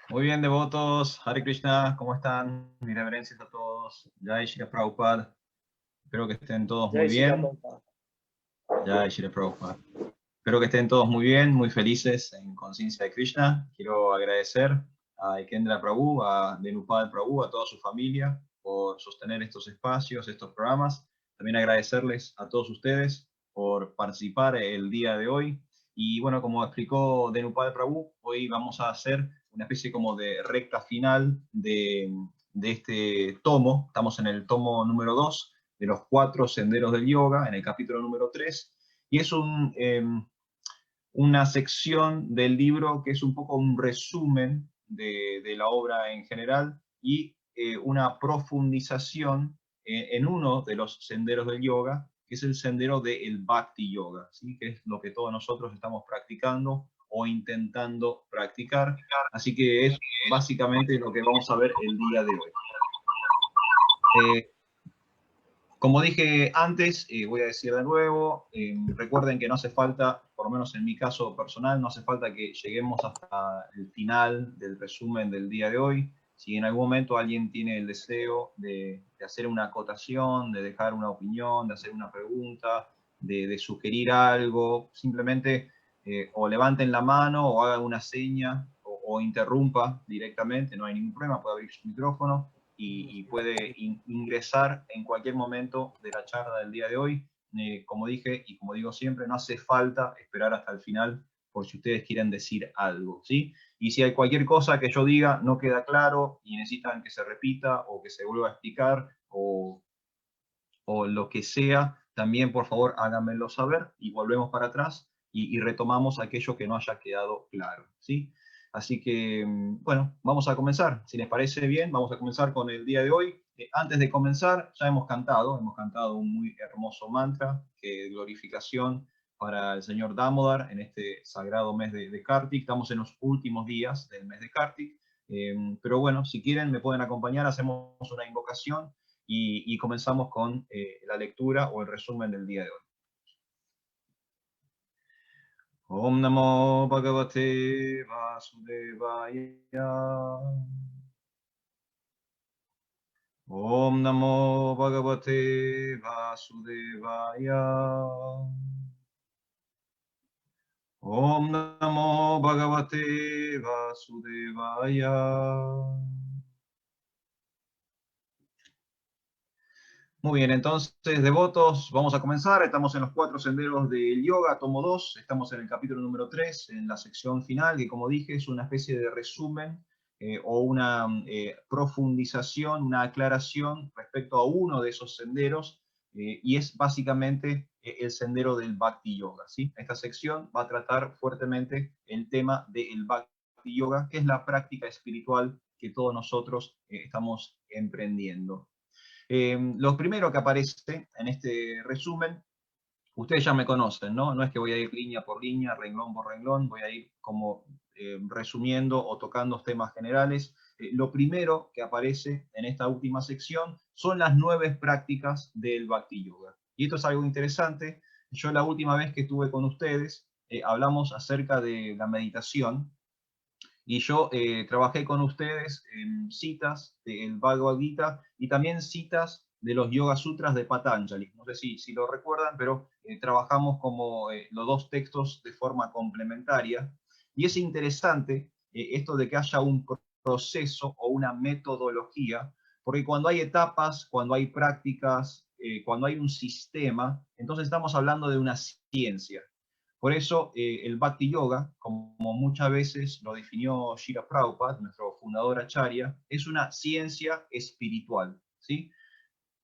Muy bien, devotos. Hare Krishna, ¿cómo están? Mis reverencias a todos. Jai Shri Prabhupada. Espero que estén todos muy Jai श्री Ram bien. Prabhupada. Jai Shri Prabhupada. Espero que estén todos muy bien, muy felices en conciencia de Krishna. Quiero agradecer a Ekendra Prabhu, a Denupal Prabhu, a toda su familia por sostener estos espacios, estos programas. También agradecerles a todos ustedes por participar el día de hoy. Y bueno, como explicó Denupal Prabhu, hoy vamos a hacer una especie como de recta final de este tomo. Estamos en el tomo número 2 de los 4 senderos del yoga, en el capítulo número 3. Y es una sección del libro que es un poco un resumen de la obra en general y una profundización en uno de los senderos del yoga, que es el sendero del Bhakti Yoga, ¿sí? Que es lo que todos nosotros estamos practicando o intentando practicar. Así que es básicamente lo que vamos a ver el día de hoy. Como dije antes, voy a decir de nuevo, recuerden que no hace falta, por lo menos en mi caso personal, no hace falta que lleguemos hasta el final del resumen del día de hoy. Si en algún momento alguien tiene el deseo de hacer una acotación, de dejar una opinión, de hacer una pregunta, de sugerir algo, simplemente o levanten la mano o hagan una seña o interrumpa directamente, no hay ningún problema, puede abrir su micrófono y puede ingresar en cualquier momento de la charla del día de hoy. Como dije y como digo siempre, no hace falta esperar hasta el final por si ustedes quieren decir algo, ¿sí? Y si hay cualquier cosa que yo diga no queda claro y necesitan que se repita o que se vuelva a explicar o lo que sea, también por favor háganmelo saber y volvemos para atrás y retomamos aquello que no haya quedado claro, ¿sí? Así que, bueno, vamos a comenzar. Si les parece bien, vamos a comenzar con el día de hoy. Antes de comenzar, ya hemos cantado un muy hermoso mantra, que glorificación para el señor Damodar en este sagrado mes de Kartik. Estamos en los últimos días del mes de Kartik. Pero bueno, si quieren me pueden acompañar, hacemos una invocación y comenzamos con la lectura o el resumen del día de hoy. Om Namo Bhagavate Vasudevaya. Om Namo Bhagavate Vasudevaya. Om Namo Bhagavate Vasudevaya. Muy bien, entonces, devotos, vamos a comenzar. Estamos en los 4 senderos del yoga, tomo 2. Estamos en el capítulo número 3, en la sección final, que como dije es una especie de resumen o una profundización, una aclaración respecto a uno de esos senderos, y es básicamente el sendero del Bhakti Yoga, ¿sí? Esta sección va a tratar fuertemente el tema del Bhakti Yoga, que es la práctica espiritual que todos nosotros estamos emprendiendo. Lo primero que aparece en este resumen, ustedes ya me conocen, ¿no? No es que voy a ir línea por línea, renglón por renglón, voy a ir como resumiendo o tocando temas generales. Lo primero que aparece en esta última sección son las 9 prácticas del Bhakti Yoga. Y esto es algo interesante. Yo la última vez que estuve con ustedes hablamos acerca de la meditación, y yo trabajé con ustedes en citas del Bhagavad Gita y también citas de los Yoga Sutras de Patanjali. No sé si lo recuerdan, pero trabajamos como los dos textos de forma complementaria. Y es interesante esto de que haya un proceso o una metodología, porque cuando hay etapas, cuando hay prácticas, cuando hay un sistema, entonces estamos hablando de una ciencia. Por eso el Bhakti Yoga, como muchas veces lo definió Srila Prabhupada, nuestro fundador Acharya, es una ciencia espiritual, ¿sí?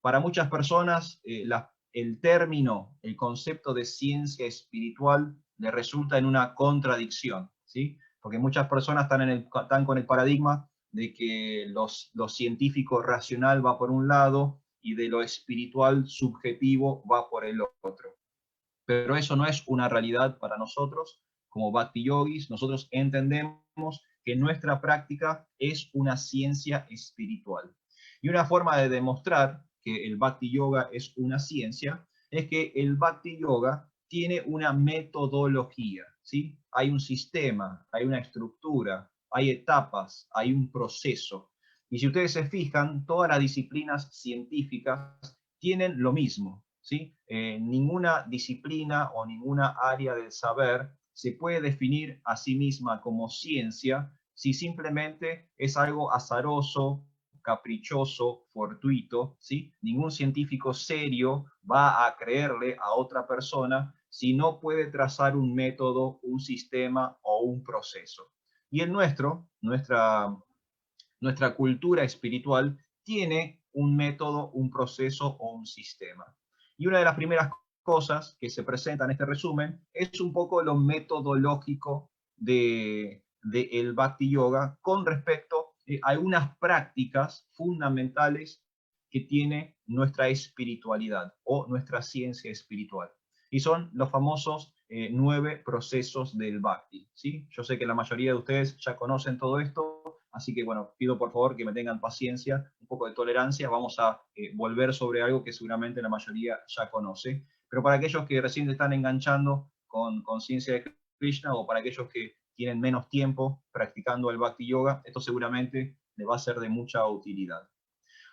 Para muchas personas el término, el concepto de ciencia espiritual le resulta en una contradicción, ¿sí? Porque muchas personas están con el paradigma de que lo científico racional va por un lado y de lo espiritual subjetivo va por el otro. Pero eso no es una realidad para nosotros como Bhakti Yogis. Nosotros entendemos que nuestra práctica es una ciencia espiritual. Y una forma de demostrar que el Bhakti Yoga es una ciencia es que el Bhakti Yoga tiene una metodología, ¿sí? Hay un sistema, hay una estructura, hay etapas, hay un proceso. Y si ustedes se fijan, todas las disciplinas científicas tienen lo mismo, ¿sí? Ninguna disciplina o ninguna área del saber se puede definir a sí misma como ciencia si simplemente es algo azaroso, caprichoso, fortuito, ¿sí? Ningún científico serio va a creerle a otra persona si no puede trazar un método, un sistema o un proceso. Y el nuestra cultura espiritual tiene un método, un proceso o un sistema. Y una de las primeras cosas que se presenta en este resumen es un poco lo metodológico de el Bhakti Yoga con respecto a algunas prácticas fundamentales que tiene nuestra espiritualidad o nuestra ciencia espiritual. Y son los famosos 9 procesos del Bhakti, ¿sí? Yo sé que la mayoría de ustedes ya conocen todo esto, así que bueno, pido por favor que me tengan paciencia, un poco de tolerancia, vamos a volver sobre algo que seguramente la mayoría ya conoce, pero para aquellos que recién se están enganchando con conciencia de Krishna o para aquellos que tienen menos tiempo practicando el Bhakti Yoga, esto seguramente le va a ser de mucha utilidad.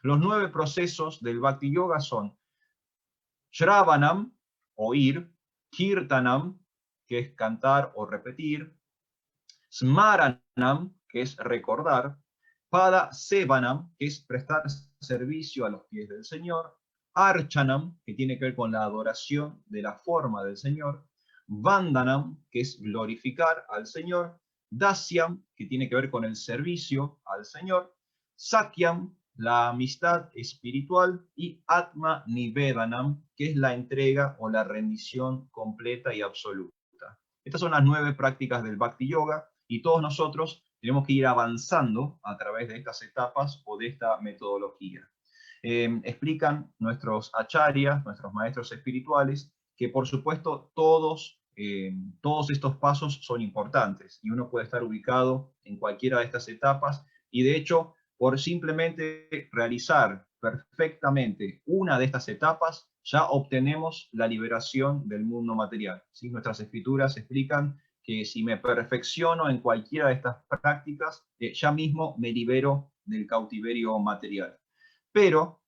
Los 9 procesos del Bhakti Yoga son Shravanam, oír, Kirtanam, que es cantar o repetir, Smaranam, que es recordar, Pada Sevanam, que es prestar servicio a los pies del Señor, Archanam, que tiene que ver con la adoración de la forma del Señor, Vandanam, que es glorificar al Señor, Dasyam, que tiene que ver con el servicio al Señor, Sakyam, la amistad espiritual, y Atma Nivedanam, que es la entrega o la rendición completa y absoluta. Estas son las 9 prácticas del Bhakti Yoga y todos nosotros tenemos que ir avanzando a través de estas etapas o de esta metodología. Explican nuestros acharyas, nuestros maestros espirituales, que por supuesto todos estos pasos son importantes y uno puede estar ubicado en cualquiera de estas etapas y de hecho por simplemente realizar perfectamente una de estas etapas ya obtenemos la liberación del mundo material, ¿sí? Nuestras escrituras explican que si me perfecciono en cualquiera de estas prácticas, ya mismo me libero del cautiverio material. Pero,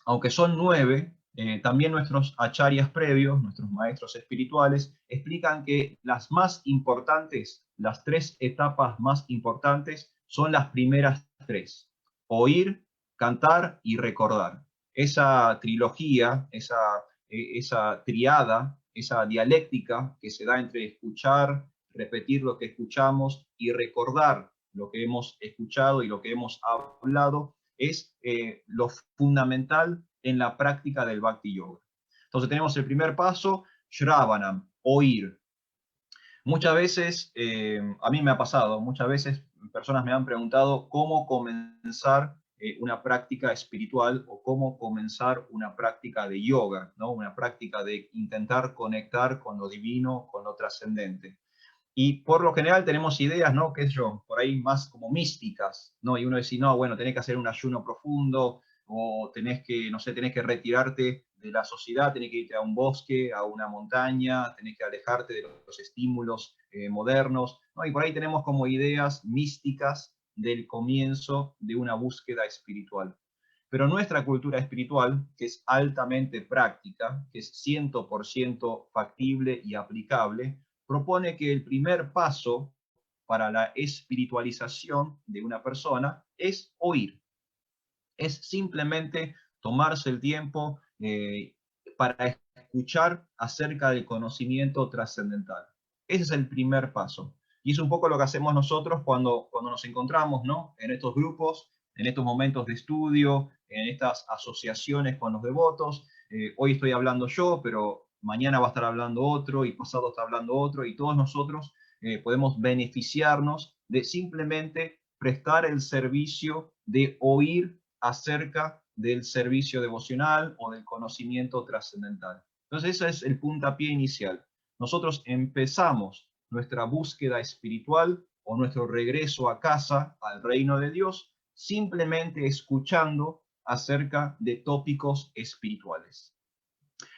aunque son 9, también nuestros acharyas previos, nuestros maestros espirituales, explican que las más importantes, las 3 etapas más importantes, son las primeras 3. Oír, cantar y recordar. Esa trilogía, esa triada, esa dialéctica que se da entre escuchar, repetir lo que escuchamos y recordar lo que hemos escuchado y lo que hemos hablado, es lo fundamental en la práctica del Bhakti Yoga. Entonces tenemos el primer paso, Shravanam, oír. Muchas veces, a mí me ha pasado, muchas veces personas me han preguntado cómo comenzar una práctica espiritual o cómo comenzar una práctica de yoga, ¿no? Una práctica de intentar conectar con lo divino, con lo trascendente. Y por lo general tenemos ideas, ¿no? ¿Qué sé yo? Por ahí más como místicas, ¿no? Y uno dice, no, bueno, tenés que hacer un ayuno profundo, o tenés que, no sé, tenés que retirarte de la sociedad, tenés que irte a un bosque, a una montaña, tenés que alejarte de los estímulos modernos, ¿no? Y por ahí tenemos como ideas místicas del comienzo de una búsqueda espiritual. Pero nuestra cultura espiritual, que es altamente práctica, que es 100% factible y aplicable, propone que el primer paso para la espiritualización de una persona es oír. Es simplemente tomarse el tiempo para escuchar acerca del conocimiento trascendental. Ese es el primer paso. Y es un poco lo que hacemos nosotros cuando nos encontramos, ¿no? En estos grupos, en estos momentos de estudio, en estas asociaciones con los devotos. Hoy estoy hablando yo, pero mañana va a estar hablando otro y pasado está hablando otro y todos nosotros podemos beneficiarnos de simplemente prestar el servicio de oír acerca del servicio devocional o del conocimiento trascendental. Entonces ese es el puntapié inicial. Nosotros empezamos nuestra búsqueda espiritual o nuestro regreso a casa, al reino de Dios, simplemente escuchando acerca de tópicos espirituales.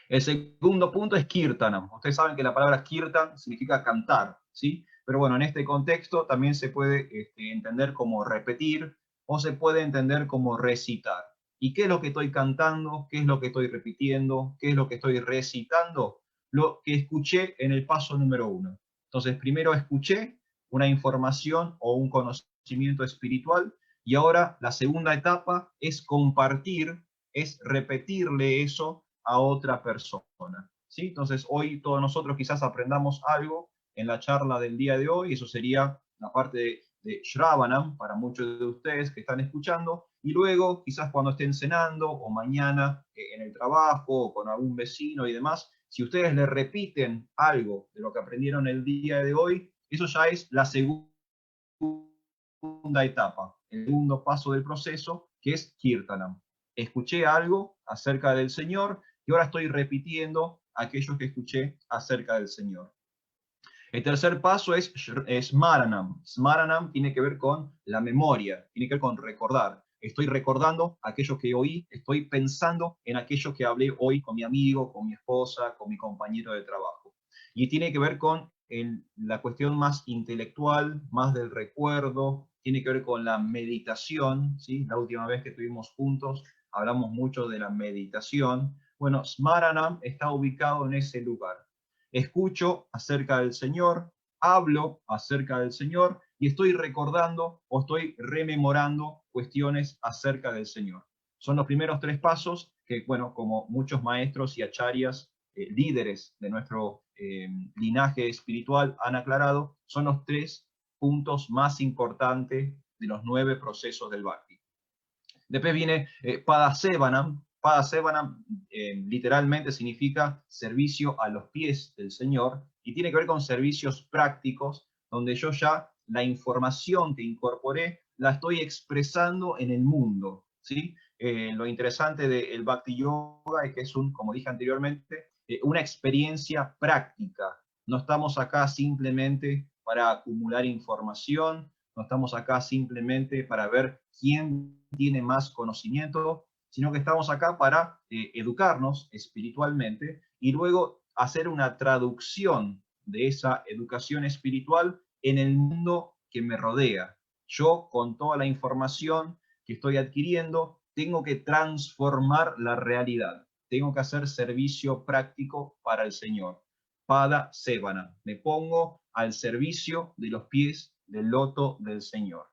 El segundo punto es kirtanam. Ustedes saben que la palabra kirtan significa cantar, ¿sí? Pero bueno, en este contexto también se puede entender como repetir o se puede entender como recitar. ¿Y qué es lo que estoy cantando? ¿Qué es lo que estoy repitiendo? ¿Qué es lo que estoy recitando? Lo que escuché en el paso número 1. Entonces, primero escuché una información o un conocimiento espiritual y ahora la segunda etapa es compartir, es repetirle eso a otra persona. ¿Sí? Entonces, hoy todos nosotros quizás aprendamos algo en la charla del día de hoy, eso sería la parte de Shravanam para muchos de ustedes que están escuchando, y luego quizás cuando estén cenando o mañana en el trabajo o con algún vecino y demás, si ustedes le repiten algo de lo que aprendieron el día de hoy, eso ya es la segunda etapa, el segundo paso del proceso, que es Kirtanam. Escuché algo acerca del Señor y ahora estoy repitiendo aquello que escuché acerca del Señor. El tercer paso es Smaranam. Smaranam tiene que ver con la memoria, tiene que ver con recordar. Estoy recordando aquello que oí, estoy pensando en aquello que hablé hoy con mi amigo, con mi esposa, con mi compañero de trabajo. Y tiene que ver con la cuestión más intelectual, más del recuerdo, tiene que ver con la meditación, ¿sí? La última vez que estuvimos juntos hablamos mucho de la meditación. Bueno, Smaranam está ubicado en ese lugar. Escucho acerca del Señor, hablo acerca del Señor y estoy recordando o estoy rememorando cuestiones acerca del Señor. Son los primeros tres pasos que, bueno, como muchos maestros y acharyas, líderes de nuestro linaje espiritual han aclarado, son los tres puntos más importantes de los 9 procesos del Bhakti. Después viene Padasevanam. Padasevanam literalmente significa servicio a los pies del Señor y tiene que ver con servicios prácticos donde yo ya la información que incorporé la estoy expresando en el mundo, ¿sí? Lo interesante del Bhakti Yoga es que es como dije anteriormente, una experiencia práctica. No estamos acá simplemente para acumular información, no estamos acá simplemente para ver quién tiene más conocimiento, sino que estamos acá para educarnos espiritualmente y luego hacer una traducción de esa educación espiritual en el mundo que me rodea. Yo, con toda la información que estoy adquiriendo, tengo que transformar la realidad. Tengo que hacer servicio práctico para el Señor. Pada Sevana. Me pongo al servicio de los pies del loto del Señor.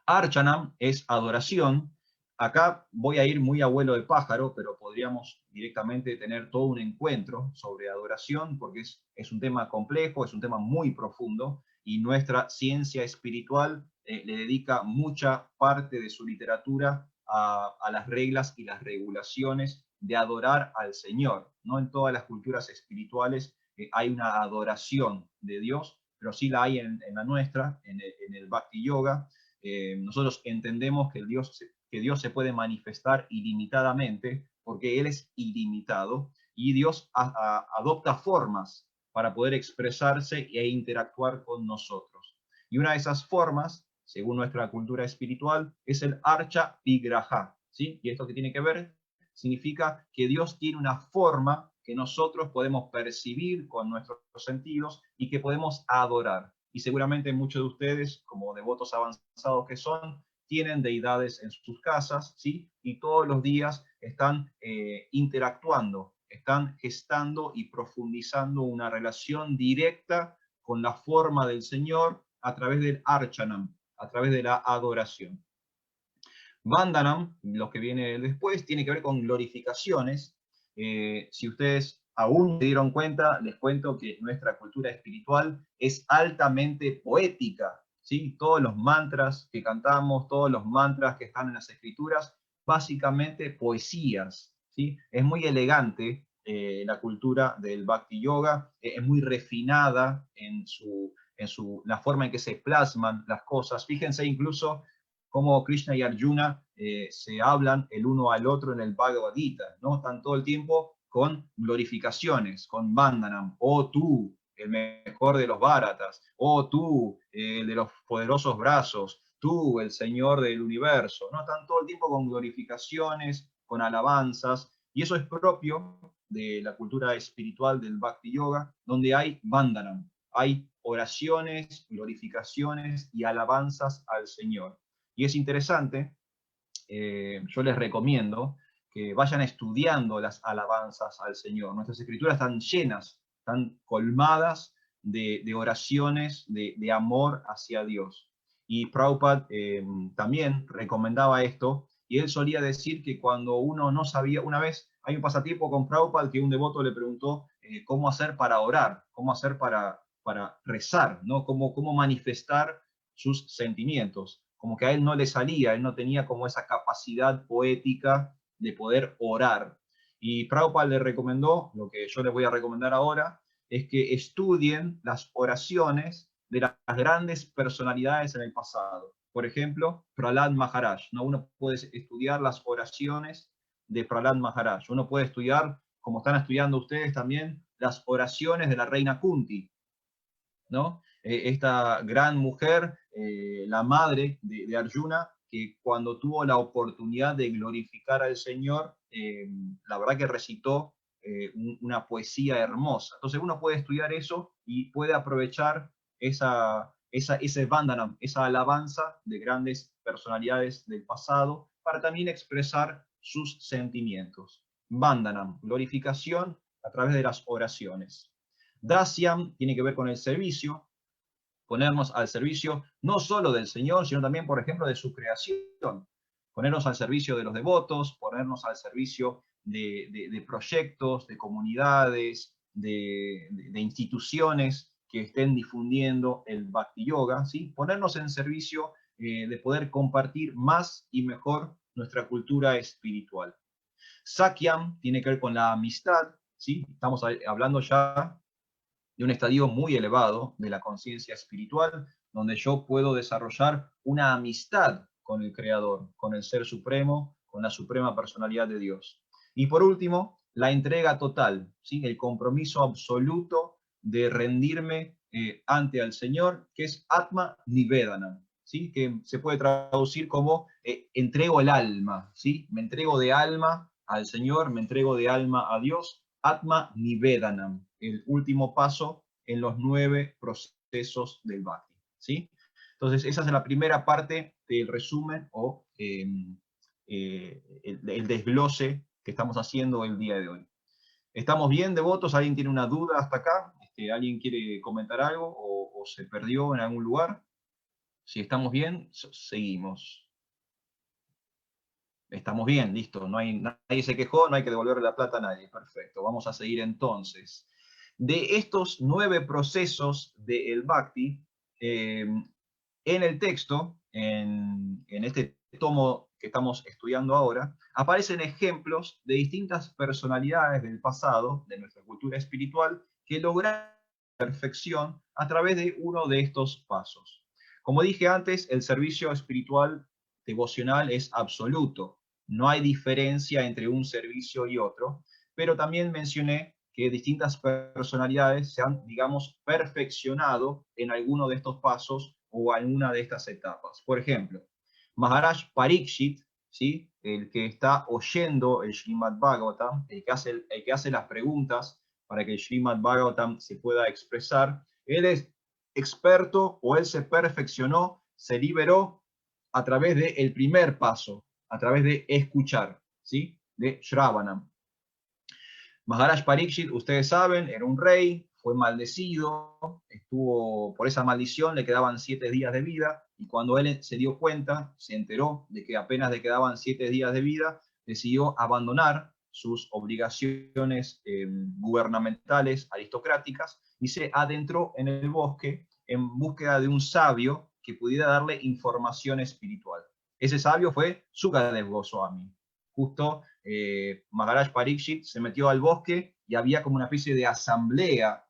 Archanam es adoración. Acá voy a ir muy abuelo de pájaro, pero podríamos directamente tener todo un encuentro sobre adoración, porque es un tema complejo, es un tema muy profundo, y nuestra ciencia espiritual le dedica mucha parte de su literatura a las reglas y las regulaciones de adorar al Señor. No en todas las culturas espirituales hay una adoración de Dios, pero sí la hay en la nuestra, en el Bhakti Yoga. Nosotros entendemos que Dios se puede manifestar ilimitadamente porque Él es ilimitado y Dios adopta formas para poder expresarse e interactuar con nosotros. Y una de esas formas, según nuestra cultura espiritual, es el Archa Vigraha, ¿sí? ¿Y esto qué tiene que ver? Significa que Dios tiene una forma que nosotros podemos percibir con nuestros sentidos y que podemos adorar. Y seguramente muchos de ustedes, como devotos avanzados que son, tienen deidades en sus casas, ¿sí? Y todos los días están interactuando, están gestando y profundizando una relación directa con la forma del Señor a través del Archanam, a través de la adoración. Vandanam, lo que viene después, tiene que ver con glorificaciones. Si ustedes aún se dieron cuenta, les cuento que nuestra cultura espiritual es altamente poética, ¿sí? Todos los mantras que cantamos, todos los mantras que están en las escrituras, básicamente poesías, ¿sí? Es muy elegante la cultura del Bhakti Yoga, es muy refinada la forma en que se plasman las cosas. Fíjense incluso cómo Krishna y Arjuna se hablan el uno al otro en el Bhagavad Gita, ¿no? Están todo el tiempo con glorificaciones, con Vandanam, oh tú, el mejor de los Bharatas, oh tú, el de los poderosos brazos, tú, el Señor del universo, ¿no? Están todo el tiempo con glorificaciones, con alabanzas, y eso es propio de la cultura espiritual del Bhakti Yoga, donde hay Vandanam. hay oraciones, glorificaciones y alabanzas al Señor. Y es interesante, yo les recomiendo que vayan estudiando las alabanzas al Señor. Nuestras escrituras están llenas, están colmadas de oraciones, de amor hacia Dios. Y Prabhupada también recomendaba esto, y él solía decir que cuando uno no sabía, una vez hay un pasatiempo con Prabhupada que un devoto le preguntó cómo hacer para orar, cómo hacer para rezar, ¿no? Cómo manifestar sus sentimientos. Como que a él no le salía, él no tenía como esa capacidad poética de poder orar. Y Prabhupada le recomendó, lo que yo les voy a recomendar ahora, es que estudien las oraciones de las grandes personalidades en el pasado. Por ejemplo, Prahlad Maharaj, ¿no? Uno puede estudiar las oraciones de Prahlad Maharaj. Uno puede estudiar, como están estudiando ustedes también, las oraciones de la reina Kunti, ¿no? Esta gran mujer, la madre de Arjuna, que cuando tuvo la oportunidad de glorificar al Señor, la verdad que recitó una poesía hermosa. Entonces uno puede estudiar eso y puede aprovechar ese vandanam, esa alabanza de grandes personalidades del pasado para también expresar sus sentimientos. Vandanam, glorificación a través de las oraciones. Dasyam tiene que ver con el servicio, ponernos al servicio no solo del Señor, sino también, por ejemplo, de su creación. Ponernos al servicio de los devotos, ponernos al servicio de proyectos, de comunidades, de instituciones que estén difundiendo el Bhakti Yoga, ¿sí? Ponernos en servicio de poder compartir más y mejor nuestra cultura espiritual. Sakyam tiene que ver con la amistad, ¿sí? Estamos hablando ya de un estadio muy elevado de la conciencia espiritual, donde yo puedo desarrollar una amistad con el Creador, con el Ser Supremo, con la Suprema Personalidad de Dios. Y por último, la entrega total, ¿sí? El compromiso absoluto de rendirme ante al Señor, que es Atma Nivedanam, ¿sí? Que se puede traducir como entrego el alma, ¿sí? Me entrego de alma al Señor, me entrego de alma a Dios, Atma Nivedanam, el último paso en los 9 procesos del Bhakti, ¿sí? Entonces, esa es la primera parte del resumen o el desglose que estamos haciendo el día de hoy. ¿Estamos bien, devotos? ¿Alguien tiene una duda hasta acá? ¿Alguien quiere comentar algo o se perdió en algún lugar? Si estamos bien, seguimos. Estamos bien, listo. Nadie se quejó, no hay que devolverle la plata a nadie. Perfecto, vamos a seguir entonces. De estos 9 procesos del Bhakti, en el texto, en este tomo que estamos estudiando ahora, aparecen ejemplos de distintas personalidades del pasado, de nuestra cultura espiritual, que lograron perfección a través de uno de estos pasos. Como dije antes, el servicio espiritual devocional es absoluto. No hay diferencia entre un servicio y otro, pero también mencioné que distintas personalidades se han, digamos, perfeccionado en alguno de estos pasos o alguna de estas etapas. Por ejemplo, Maharaj Parikshit, ¿sí? El que está oyendo el Srimad Bhagavatam, el que hace las preguntas para que el Srimad Bhagavatam se pueda expresar, él es experto o él se perfeccionó, se liberó a través del primer paso, a través de escuchar, ¿sí? De Shravanam. Maharaj Parikshit, ustedes saben, era un rey, fue maldecido, estuvo por esa maldición, le quedaban 7 días de vida, y cuando él se dio cuenta, se enteró de que apenas le quedaban 7 días de vida, decidió abandonar sus obligaciones gubernamentales, aristocráticas, y se adentró en el bosque en búsqueda de un sabio que pudiera darle información espiritual. Ese sabio fue Sukadev Goswami. Justo Maharaj Parikshit se metió al bosque y había como una especie de asamblea,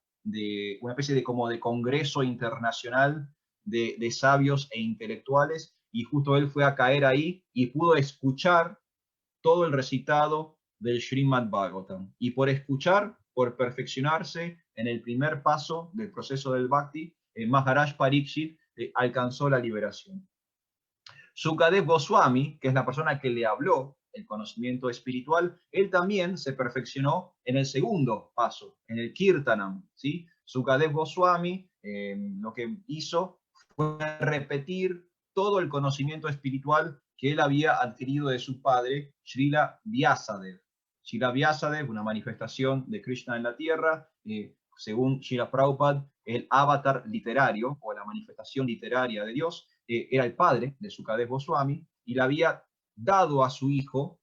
una especie de como de congreso internacional de sabios e intelectuales, y justo él fue a caer ahí y pudo escuchar todo el recitado del Srimad Bhagavatam. Y por escuchar, por perfeccionarse en el primer paso del proceso del Bhakti, Maharaj Parikshit alcanzó la liberación. Sukadev Goswami, que es la persona que le habló el conocimiento espiritual, él también se perfeccionó en el segundo paso, en el Kirtanam, ¿sí? Sukadev Goswami lo que hizo fue repetir todo el conocimiento espiritual que él había adquirido de su padre, Srila Vyasadeva. Srila Vyasadeva, una manifestación de Krishna en la tierra, según Srila Prabhupada, el avatar literario o la manifestación literaria de Dios, era el padre de Sukadev Goswami y le había dado a su hijo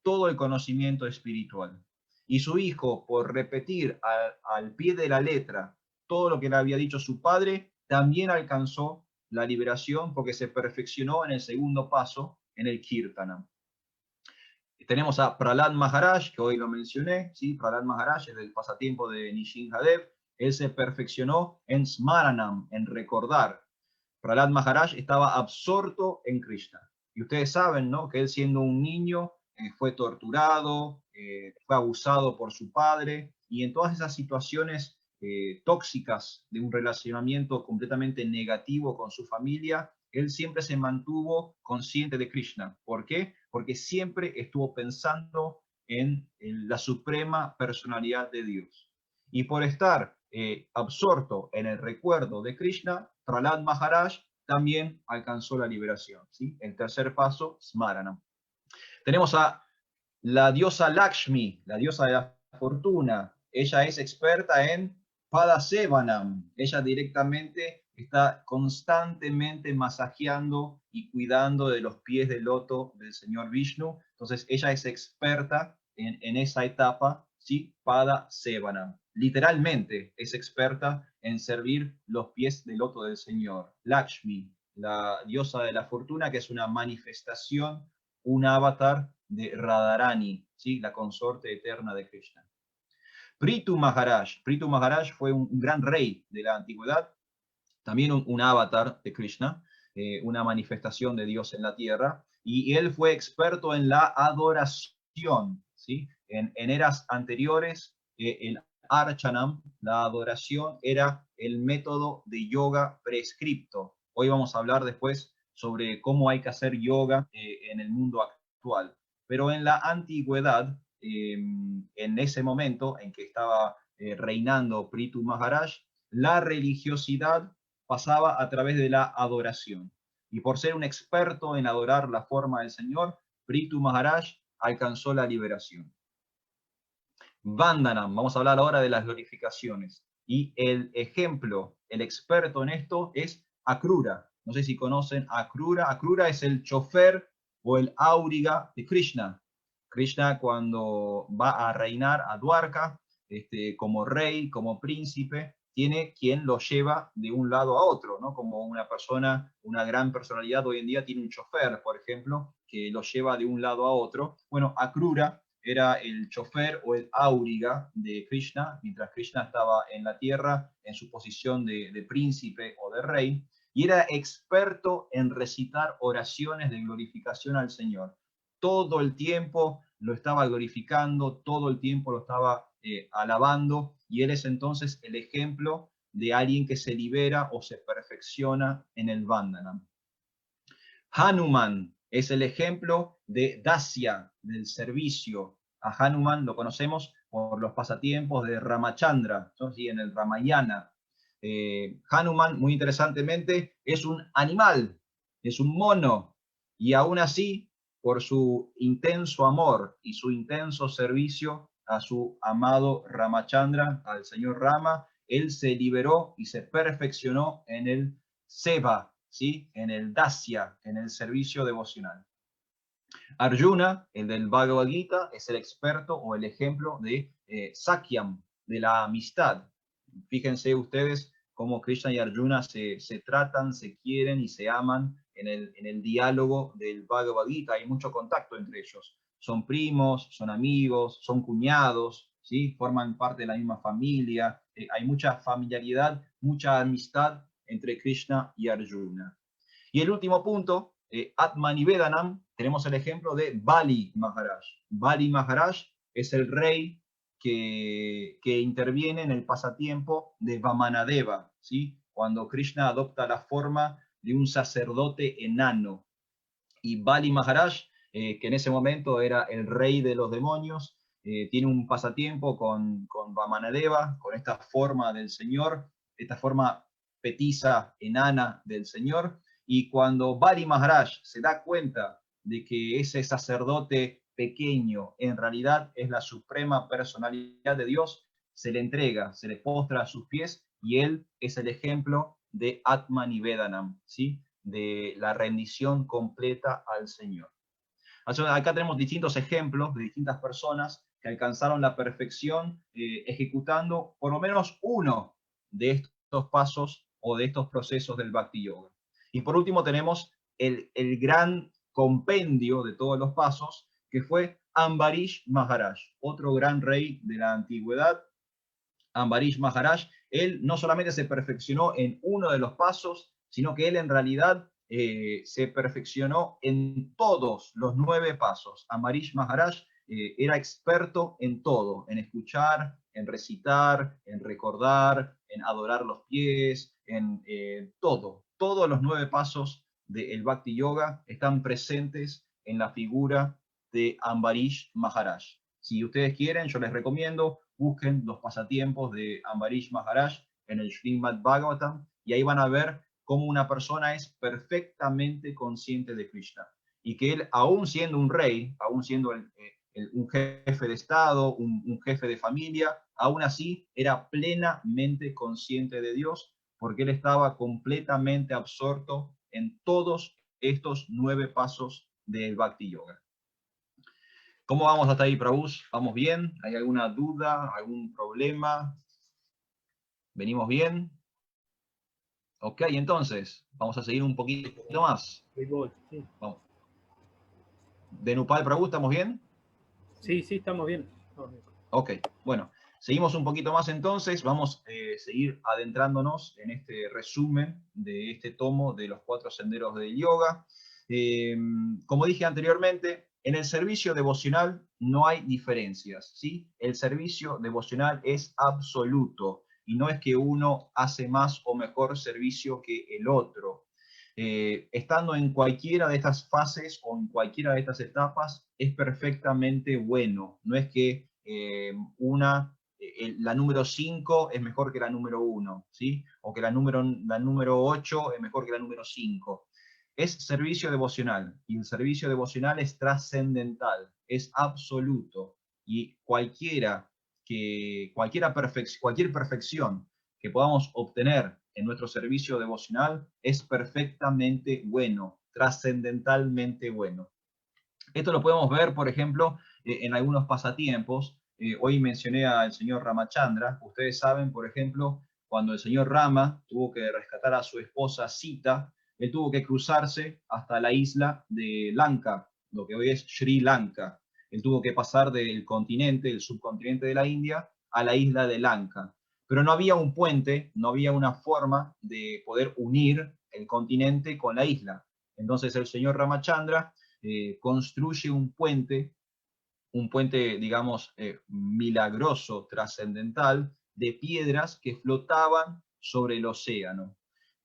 todo el conocimiento espiritual. Y su hijo, por repetir al pie de la letra todo lo que le había dicho su padre, también alcanzó la liberación porque se perfeccionó en el segundo paso, en el Kirtanam. Tenemos a Prahlad Maharaj, que hoy lo mencioné, ¿sí? Prahlad Maharaj es del pasatiempo de Nishingadev. Él se perfeccionó en Smaranam, en recordar. Prahlad Maharaj estaba absorto en Krishna. Y ustedes saben, ¿no?, que él siendo un niño fue torturado, fue abusado por su padre, y en todas esas situaciones tóxicas de un relacionamiento completamente negativo con su familia, él siempre se mantuvo consciente de Krishna. ¿Por qué? Porque siempre estuvo pensando en la suprema personalidad de Dios. Y por estar absorto en el recuerdo de Krishna, Prahlad Maharaj también alcanzó la liberación, ¿sí? El tercer paso, Smarana. Tenemos a la diosa Lakshmi, la diosa de la fortuna. Ella es experta en Padasevanam. Ella directamente está constantemente masajeando y cuidando de los pies del loto del señor Vishnu. Entonces ella es experta en esa etapa, ¿sí? Padasevanam. Literalmente es experta en servir los pies del loto del señor. Lakshmi, la diosa de la fortuna, que es una manifestación, un avatar de Radharani, ¿sí?, la consorte eterna de Krishna. Prithu Maharaj fue un gran rey de la antigüedad, también un avatar de Krishna, una manifestación de Dios en la tierra, y él fue experto en la adoración, ¿sí? En eras anteriores, el Archanam, la adoración, era el método de yoga prescripto. Hoy vamos a hablar después sobre cómo hay que hacer yoga en el mundo actual. Pero en la antigüedad, en ese momento en que estaba reinando Prithu Maharaj, la religiosidad pasaba a través de la adoración. Y por ser un experto en adorar la forma del Señor, Prithu Maharaj alcanzó la liberación. Vandanam, vamos a hablar ahora de las glorificaciones. Y el ejemplo, el experto en esto es Akrura. No sé si conocen a Akrura. Akrura es el chofer o el áuriga de Krishna. Krishna, cuando va a reinar a Dwarka, como rey, como príncipe, tiene quien lo lleva de un lado a otro, ¿no? Como una persona, una gran personalidad hoy en día tiene un chofer, por ejemplo, que lo lleva de un lado a otro. Bueno, Akrura era el chofer o el áuriga de Krishna, mientras Krishna estaba en la tierra en su posición de príncipe o de rey, y era experto en recitar oraciones de glorificación al Señor. Todo el tiempo lo estaba glorificando, todo el tiempo lo estaba alabando, y él es entonces el ejemplo de alguien que se libera o se perfecciona en el Vandanam. Hanuman es el ejemplo de Dasya, del servicio. A Hanuman lo conocemos por los pasatiempos de Ramachandra, ¿no? Sí, en el Ramayana. Hanuman, muy interesantemente, es un animal, es un mono, y aún así, por su intenso amor y su intenso servicio a su amado Ramachandra, al señor Rama, él se liberó y se perfeccionó en el Seva, ¿sí?, en el Dasya, en el servicio devocional. Arjuna, el del Bhagavad Gita, es el experto o el ejemplo de Sakyam, de la amistad. Fíjense ustedes cómo Krishna y Arjuna se tratan, se quieren y se aman en el diálogo del Bhagavad Gita. Hay mucho contacto entre ellos. Son primos, son amigos, son cuñados, ¿sí?, forman parte de la misma familia. Hay mucha familiaridad, mucha amistad entre Krishna y Arjuna. Y el último punto, Atmanivedanam, tenemos el ejemplo de Bali Maharaj. Bali Maharaj es el rey que interviene en el pasatiempo de Vamanadeva, ¿sí?, cuando Krishna adopta la forma de un sacerdote enano. Y Bali Maharaj, que en ese momento era el rey de los demonios, tiene un pasatiempo con Vamanadeva, con esta forma del Señor, esta forma petiza, enana del Señor, y cuando Bali Maharaj se da cuenta de que ese sacerdote pequeño en realidad es la suprema personalidad de Dios, se le entrega, se le postra a sus pies, y él es el ejemplo de Atman Nivedanam, ¿sí? De la rendición completa al Señor. Acá tenemos distintos ejemplos de distintas personas que alcanzaron la perfección ejecutando por lo menos uno de estos pasos o de estos procesos del Bhakti Yoga. Y por último tenemos el gran compendio de todos los pasos, que fue Ambarish Maharaj, otro gran rey de la antigüedad. Ambarish Maharaj, él no solamente se perfeccionó en uno de los pasos, sino que él en realidad se perfeccionó en todos los 9 pasos. Ambarish Maharaj era experto en todo, en escuchar, en recitar, en recordar, en adorar los pies, en todo. Todos los 9 pasos del Bhakti Yoga están presentes en la figura de Ambarish Maharaj. Si ustedes quieren, yo les recomiendo, busquen los pasatiempos de Ambarish Maharaj en el Srimad Bhagavatam, y ahí van a ver cómo una persona es perfectamente consciente de Krishna. Y que él, aún siendo un rey, aún siendo un jefe de Estado, un jefe de familia, aún así era plenamente consciente de Dios, porque él estaba completamente absorto en todos estos 9 pasos del Bhakti Yoga. ¿Cómo vamos hasta ahí, Prabhus? ¿Vamos bien? ¿Hay alguna duda? ¿Algún problema? ¿Venimos bien? Ok, entonces, vamos a seguir un poquito más. Vamos. ¿De Nupal, Prabhus, estamos bien? Sí, estamos bien. Ok, bueno, seguimos un poquito más entonces. Vamos a seguir adentrándonos en este resumen de este tomo de los 4 senderos del yoga. Como dije anteriormente, en el servicio devocional no hay diferencias, ¿sí? El servicio devocional es absoluto y no es que uno hace más o mejor servicio que el otro. Estando en cualquiera de estas fases o en cualquiera de estas etapas es perfectamente bueno. No es que la número 5 es mejor que la número 1, ¿sí? O que la número 8 es mejor que la número 5. Es servicio devocional, y el servicio devocional es trascendental, es absoluto, y cualquier perfección que podamos obtener en nuestro servicio devocional es perfectamente bueno, trascendentalmente bueno. Esto lo podemos ver, por ejemplo, en algunos pasatiempos. Hoy mencioné al señor Ramachandra. Ustedes saben, por ejemplo, cuando el señor Rama tuvo que rescatar a su esposa Sita, él tuvo que cruzarse hasta la isla de Lanka, lo que hoy es Sri Lanka. Él tuvo que pasar del continente, el subcontinente de la India, a la isla de Lanka. Pero no había un puente, no había una forma de poder unir el continente con la isla. Entonces el señor Ramachandra construye un puente, digamos, milagroso, trascendental, de piedras que flotaban sobre el océano.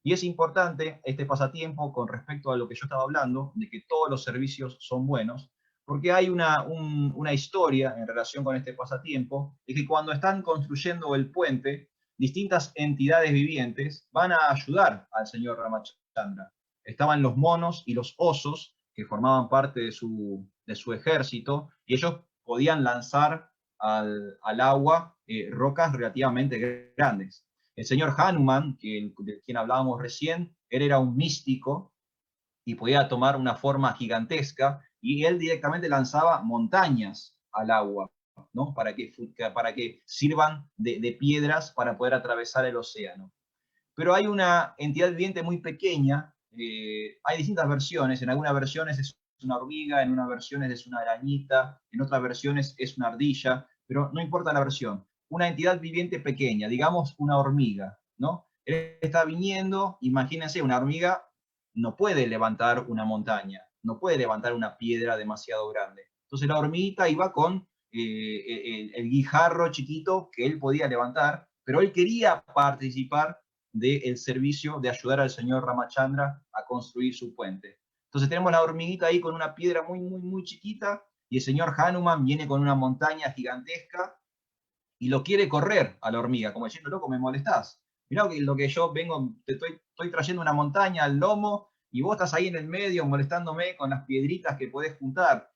Y es importante este pasatiempo con respecto a lo que yo estaba hablando, de que todos los servicios son buenos, porque hay una historia en relación con este pasatiempo, de que cuando están construyendo el puente, distintas entidades vivientes van a ayudar al señor Ramachandra. Estaban los monos y los osos, que formaban parte de su ejército, y ellos podían lanzar al agua rocas relativamente grandes. El señor Hanuman, de quien hablábamos recién, él era un místico y podía tomar una forma gigantesca, y él directamente lanzaba montañas al agua, ¿no? Para que sirvan de piedras para poder atravesar el océano. Pero hay una entidad viviente muy pequeña, hay distintas versiones, en algunas versiones es una hormiga, en unas versiones es una arañita, en otras versiones es una ardilla, pero no importa la versión. Una entidad viviente pequeña, digamos una hormiga, ¿no? Él está viniendo, imagínense, una hormiga no puede levantar una montaña, no puede levantar una piedra demasiado grande. Entonces la hormiguita iba con el guijarro chiquito que él podía levantar, pero él quería participar del servicio de ayudar al señor Ramachandra a construir su puente. Entonces tenemos la hormiguita ahí con una piedra muy, muy, muy chiquita, y el señor Hanuman viene con una montaña gigantesca y lo quiere correr a la hormiga, como diciendo, loco, me molestás. Mirá lo que yo vengo, estoy trayendo una montaña al lomo y vos estás ahí en el medio molestándome con las piedritas que podés juntar.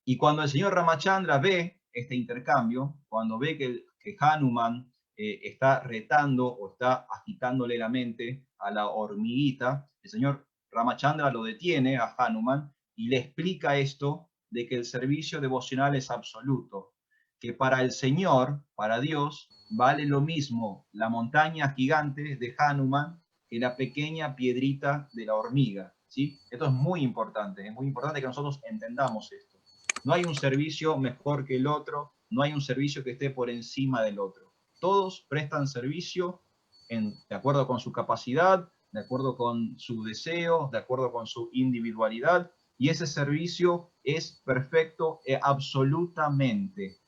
Y cuando el señor Ramachandra ve este intercambio, cuando ve que Hanuman está retando o está agitándole la mente a la hormiguita, el señor Ramachandra lo detiene a Hanuman y le explica esto de que el servicio devocional es absoluto, que para el Señor, para Dios, vale lo mismo la montaña gigante de Hanuman que la pequeña piedrita de la hormiga. ¿Sí? Esto es muy importante que nosotros entendamos esto. No hay un servicio mejor que el otro, no hay un servicio que esté por encima del otro. Todos prestan servicio de acuerdo con su capacidad, de acuerdo con su deseo, de acuerdo con su individualidad, y ese servicio es perfecto absolutamente.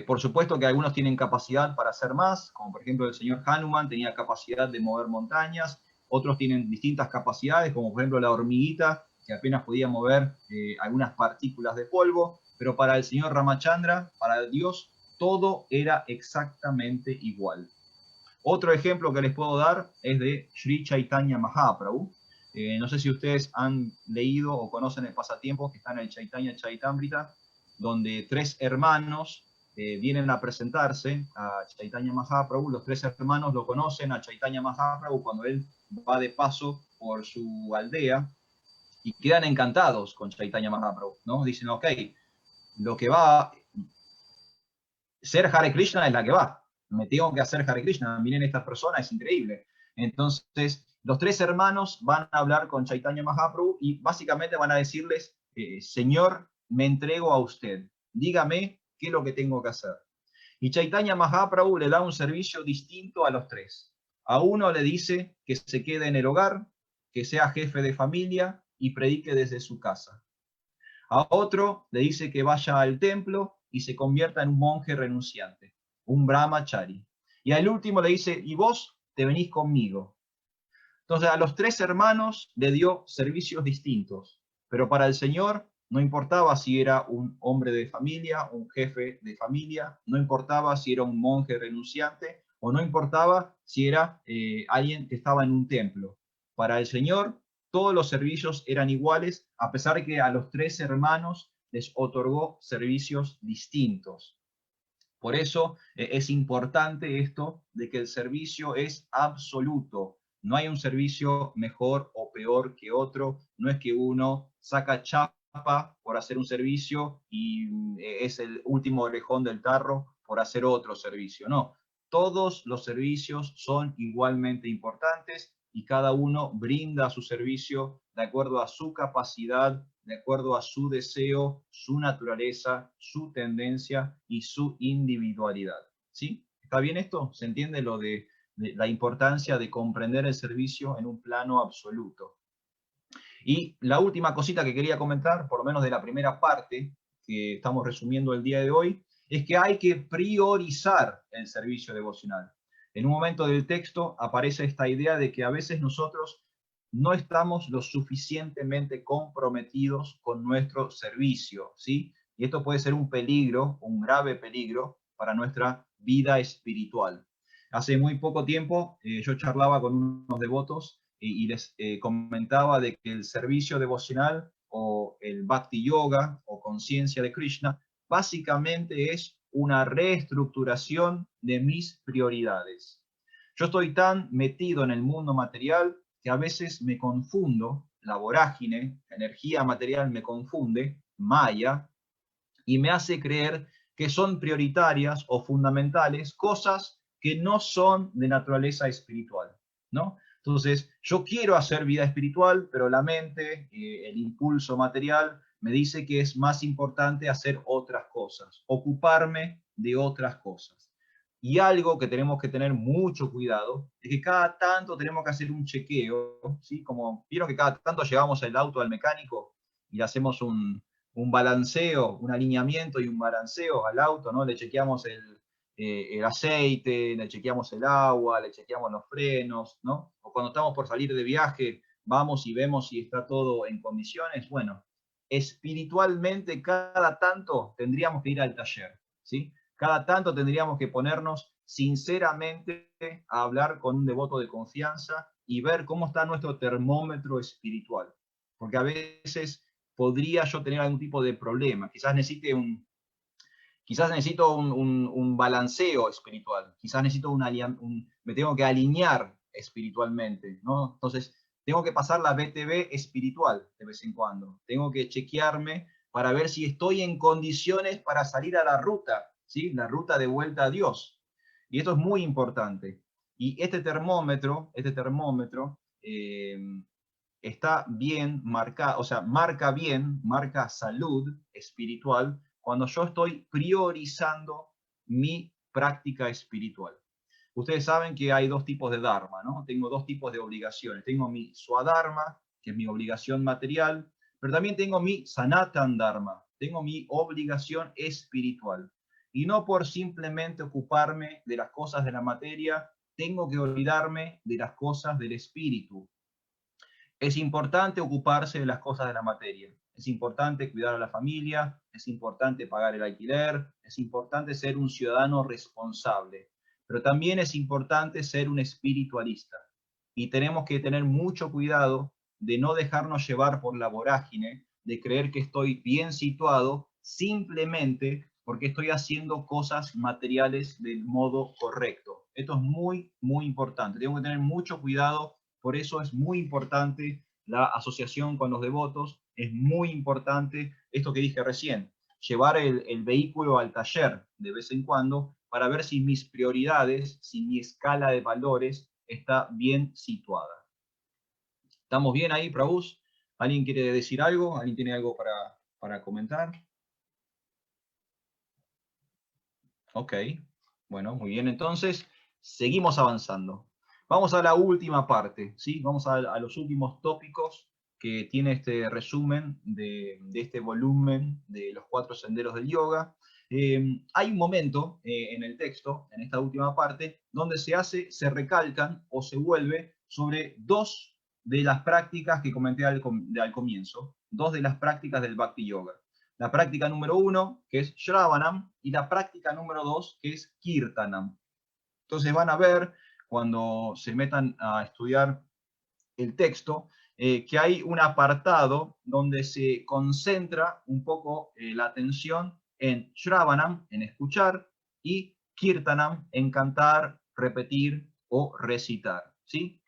Por supuesto que algunos tienen capacidad para hacer más, como por ejemplo el señor Hanuman tenía capacidad de mover montañas, otros tienen distintas capacidades, como por ejemplo la hormiguita, que apenas podía mover algunas partículas de polvo, pero para el señor Ramachandra, para Dios, todo era exactamente igual. Otro ejemplo que les puedo dar es de Sri Chaitanya Mahaprabhu. No sé si ustedes han leído o conocen el pasatiempo que está en el Chaitanya Chaitamrita, donde tres hermanos vienen a presentarse a Chaitanya Mahaprabhu. Los tres hermanos lo conocen a Chaitanya Mahaprabhu cuando él va de paso por su aldea y quedan encantados con Chaitanya Mahaprabhu, ¿no? Dicen, ok, lo que va, ser Hare Krishna es la que va. Me tengo que hacer Hare Krishna. Miren esta persona, es increíble. Entonces, los tres hermanos van a hablar con Chaitanya Mahaprabhu y básicamente van a decirles, Señor, me entrego a usted. Dígame qué es lo que tengo que hacer. Y Chaitanya Mahaprabhu le da un servicio distinto a los tres. A uno le dice que se quede en el hogar, que sea jefe de familia y predique desde su casa. A otro le dice que vaya al templo y se convierta en un monje renunciante, un brahmachari. Y al último le dice, y vos te venís conmigo. Entonces a los tres hermanos le dio servicios distintos, pero para el Señor no importaba si era un hombre de familia, un jefe de familia, no importaba si era un monje renunciante o no importaba si era alguien que estaba en un templo. Para el Señor todos los servicios eran iguales, a pesar de que a los tres hermanos les otorgó servicios distintos. Por eso es importante esto de que el servicio es absoluto. No hay un servicio mejor o peor que otro. No es que uno saca chapa por hacer un servicio y es el último orejón del tarro por hacer otro servicio. No, todos los servicios son igualmente importantes y cada uno brinda su servicio de acuerdo a su capacidad, de acuerdo a su deseo, su naturaleza, su tendencia y su individualidad. ¿Sí? ¿Está bien esto? ¿Se entiende lo de la importancia de comprender el servicio en un plano absoluto? Y la última cosita que quería comentar, por lo menos de la primera parte que estamos resumiendo el día de hoy, es que hay que priorizar el servicio devocional. En un momento del texto aparece esta idea de que a veces nosotros no estamos lo suficientemente comprometidos con nuestro servicio, ¿sí? Y esto puede ser un peligro, un grave peligro para nuestra vida espiritual. Hace muy poco tiempo yo charlaba con unos devotos y les comentaba de que el servicio devocional o el Bhakti Yoga o conciencia de Krishna básicamente es una reestructuración de mis prioridades. Yo estoy tan metido en el mundo material que a veces me confundo, la vorágine, la energía material me confunde, Maya, y me hace creer que son prioritarias o fundamentales cosas que no son de naturaleza espiritual, ¿no? Entonces, yo quiero hacer vida espiritual, pero la mente, el impulso material, me dice que es más importante hacer otras cosas, ocuparme de otras cosas. Y algo que tenemos que tener mucho cuidado es que cada tanto tenemos que hacer un chequeo, ¿sí? Como vieron que cada tanto llevamos el auto al mecánico y hacemos un balanceo, un alineamiento y un balanceo al auto, ¿no? Le chequeamos el aceite, le chequeamos el agua, le chequeamos los frenos, ¿no? O cuando estamos por salir de viaje, vamos y vemos si está todo en condiciones. Bueno, espiritualmente cada tanto tendríamos que ir al taller, ¿sí? Cada tanto tendríamos que ponernos sinceramente a hablar con un devoto de confianza y ver cómo está nuestro termómetro espiritual. Porque a veces podría yo tener algún tipo de problema, quizás necesito un balanceo espiritual, quizás necesito me tengo que alinear espiritualmente, ¿no? Entonces, tengo que pasar la BTV espiritual de vez en cuando. Tengo que chequearme para ver si estoy en condiciones para salir a la ruta, ¿sí? La ruta de vuelta a Dios. Y esto es muy importante. Y este termómetro está bien marcado, o sea, marca salud espiritual cuando yo estoy priorizando mi práctica espiritual. Ustedes saben que hay dos tipos de dharma, ¿no? Tengo dos tipos de obligaciones. Tengo mi swadharma, que es mi obligación material, pero también tengo mi sanatan dharma, tengo mi obligación espiritual. Y no por simplemente ocuparme de las cosas de la materia, tengo que olvidarme de las cosas del espíritu. Es importante ocuparse de las cosas de la materia. Es importante cuidar a la familia, es importante pagar el alquiler, es importante ser un ciudadano responsable. Pero también es importante ser un espiritualista. Y tenemos que tener mucho cuidado de no dejarnos llevar por la vorágine, de creer que estoy bien situado simplemente porque estoy haciendo cosas materiales del modo correcto. Esto es muy, muy importante. Tengo que tener mucho cuidado. Por eso es muy importante la asociación con los devotos, es muy importante esto que dije recién, llevar el vehículo al taller de vez en cuando para ver si mis prioridades, si mi escala de valores está bien situada. ¿Estamos bien ahí, Prabhus? ¿Alguien quiere decir algo? ¿Alguien tiene algo para comentar? Ok, bueno, muy bien, entonces seguimos avanzando. Vamos a la última parte, ¿sí? Vamos a los últimos tópicos que tiene este resumen de este volumen de los 4 senderos del yoga. Hay un momento en el texto, en esta última parte, donde se recalcan o se vuelve sobre dos de las prácticas que comenté al comienzo, dos de las prácticas del Bhakti Yoga. La práctica número 1, que es Shravanam, y la práctica número 2, que es Kirtanam. Entonces van a ver, cuando se metan a estudiar el texto, que hay un apartado donde se concentra un poco la atención en Shravanam, en escuchar, y Kirtanam, en cantar, repetir o recitar, ¿sí?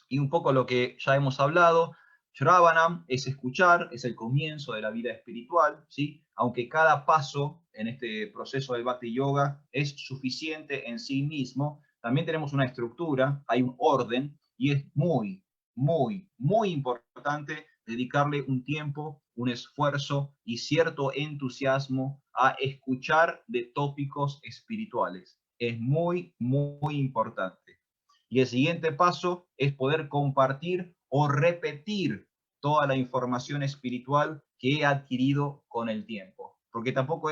Y un poco lo que ya hemos hablado, Shravanam es escuchar, es el comienzo de la vida espiritual, ¿sí? Aunque cada paso en este proceso del Bhakti Yoga es suficiente en sí mismo, también tenemos una estructura, hay un orden, y es muy, muy, muy importante dedicarle un tiempo, un esfuerzo y cierto entusiasmo a escuchar de tópicos espirituales. Es muy, muy importante. Y el siguiente paso es poder compartir o repetir toda la información espiritual que he adquirido con el tiempo. Porque tampoco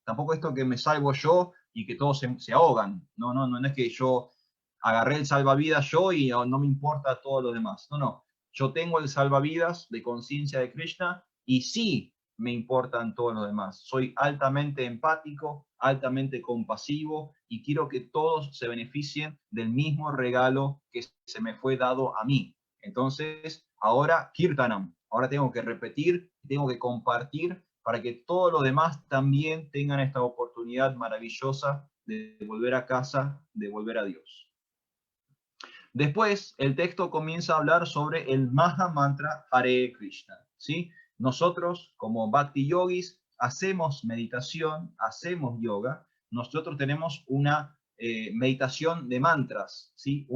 tampoco esto que me salvo yo y que todos se ahogan. No es que yo agarré el salvavidas yo y no me importa todo lo demás. No. Yo tengo el salvavidas de conciencia de Krishna y sí me importan todos los demás. Soy altamente empático, altamente compasivo y quiero que todos se beneficien del mismo regalo que se me fue dado a mí. Entonces, ahora Kirtanam, ahora tengo que repetir, tengo que compartir para que todos los demás también tengan esta oportunidad maravillosa de volver a casa, de volver a Dios. Después, el texto comienza a hablar sobre el Maha Mantra Hare Krishna, ¿sí? Nosotros, como Bhakti Yogis, hacemos meditación, hacemos yoga. Nosotros tenemos una meditación de mantras, ¿sí?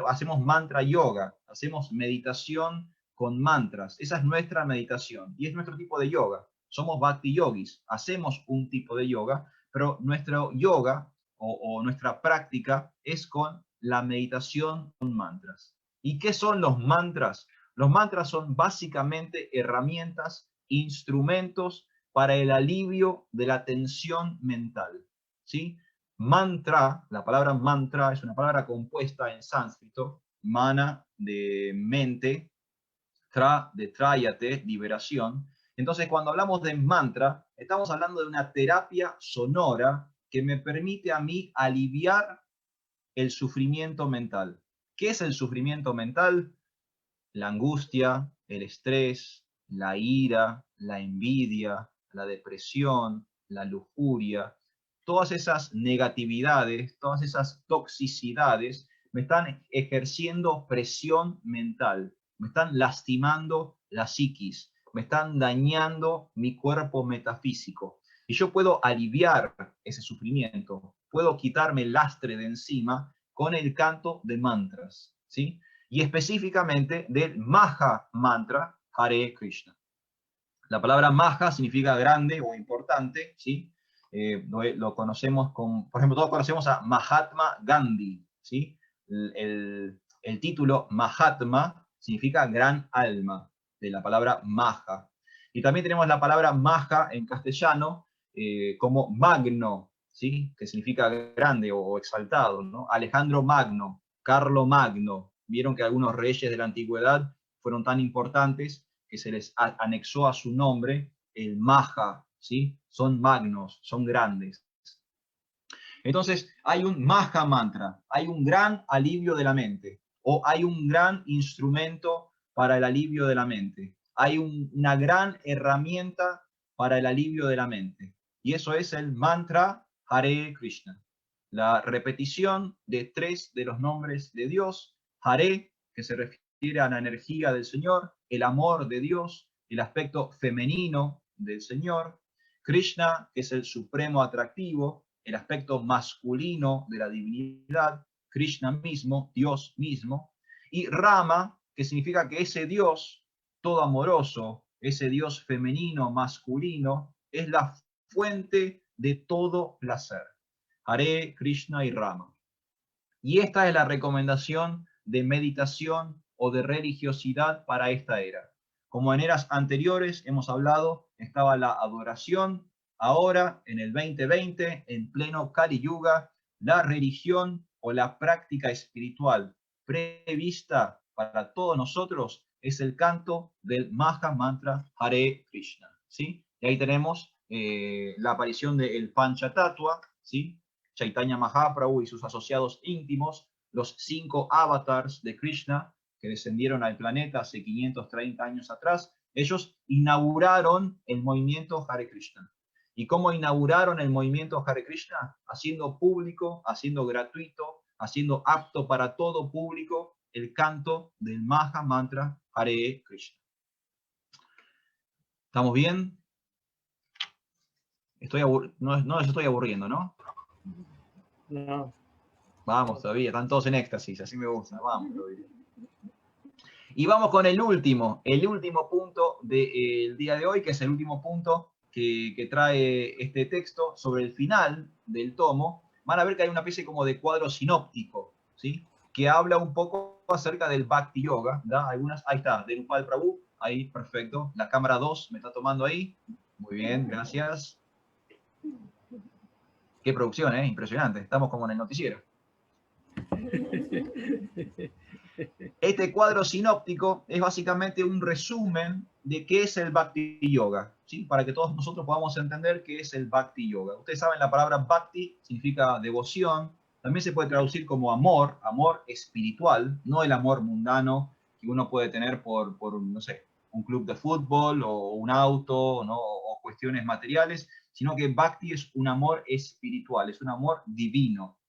Hacemos mantra yoga, hacemos meditación con mantras. Esa es nuestra meditación y es nuestro tipo de yoga. Somos Bhakti Yogis, hacemos un tipo de yoga, pero nuestro yoga o nuestra práctica es con la meditación con mantras. ¿Y qué son los mantras? Los mantras son básicamente herramientas, instrumentos para el alivio de la tensión mental, ¿sí? Mantra, la palabra mantra es una palabra compuesta en sánscrito, mana de mente, Tra de tráyate, liberación. Entonces, cuando hablamos de mantra, estamos hablando de una terapia sonora que me permite a mí aliviar el sufrimiento mental. ¿Qué es el sufrimiento mental? La angustia, el estrés, la ira, la envidia, la depresión, la lujuria, todas esas negatividades, todas esas toxicidades me están ejerciendo presión mental, me están lastimando la psiquis, me están dañando mi cuerpo metafísico. Y yo puedo aliviar ese sufrimiento, puedo quitarme el lastre de encima con el canto de mantras, ¿sí? Y específicamente del Maha Mantra Hare Krishna. La palabra Maha significa grande o importante, ¿sí? Lo conocemos con, por ejemplo, todos conocemos a Mahatma Gandhi, ¿sí? El título Mahatma significa gran alma, de la palabra Maha. Y también tenemos la palabra Maha en castellano como Magno, ¿sí? Que significa grande o exaltado, ¿no? Alejandro Magno, Carlo Magno. Vieron que algunos reyes de la antigüedad fueron tan importantes que se les anexó a su nombre el Maha, ¿sí? Son magnos, son grandes. Entonces, hay un Maha Mantra, hay un gran alivio de la mente, o hay un gran instrumento para el alivio de la mente. Hay una gran herramienta para el alivio de la mente. Y eso es el mantra Hare Krishna. La repetición de 3 de los nombres de Dios, Hare, que se refiere a la energía del Señor, el amor de Dios, el aspecto femenino del Señor, Krishna, que es el supremo atractivo, el aspecto masculino de la divinidad, Krishna mismo, Dios mismo, y Rama, que significa que ese Dios todo amoroso, ese Dios femenino, masculino, es la fuente de todo placer. Hare, Krishna y Rama. Y esta es la recomendación de meditación o de religiosidad para esta era. Como en eras anteriores hemos hablado, estaba la adoración. Ahora, en el 2020, en pleno Kali Yuga, la religión o la práctica espiritual prevista para todos nosotros es el canto del Maha Mantra Hare Krishna, ¿sí? Y ahí tenemos la aparición del Panchatattva, ¿sí? Chaitanya Mahaprabhu y sus asociados íntimos, los 5 avatars de Krishna que descendieron al planeta hace 530 años atrás, ellos inauguraron el movimiento Hare Krishna. ¿Y cómo inauguraron el movimiento Hare Krishna? Haciendo público, haciendo gratuito, haciendo apto para todo público el canto del Maha Mantra Hare Krishna. ¿Estamos bien? No les estoy aburriendo, ¿no? No. Vamos todavía, están todos en éxtasis, así me gusta, vamos todavía. Y vamos con el último punto del día de hoy, que es el último punto que trae este texto sobre el final del tomo. Van a ver que hay una especie como de cuadro sinóptico, ¿sí? Que habla un poco acerca del Bhakti Yoga, ¿da? Algunas, ahí está, de Upal Prabhu, ahí, perfecto. La cámara 2 me está tomando ahí. Muy bien, gracias. Qué producción, ¿eh? Impresionante, estamos como en el noticiero. Este cuadro sinóptico es básicamente un resumen de qué es el Bhakti Yoga, ¿sí? Para que todos nosotros podamos entender qué es el Bhakti Yoga. Ustedes saben, la palabra Bhakti significa devoción, también se puede traducir como amor, amor espiritual, no el amor mundano que uno puede tener por no sé, un club de fútbol o un auto, ¿no? O cuestiones materiales, sino que Bhakti es un amor espiritual, es un amor divino.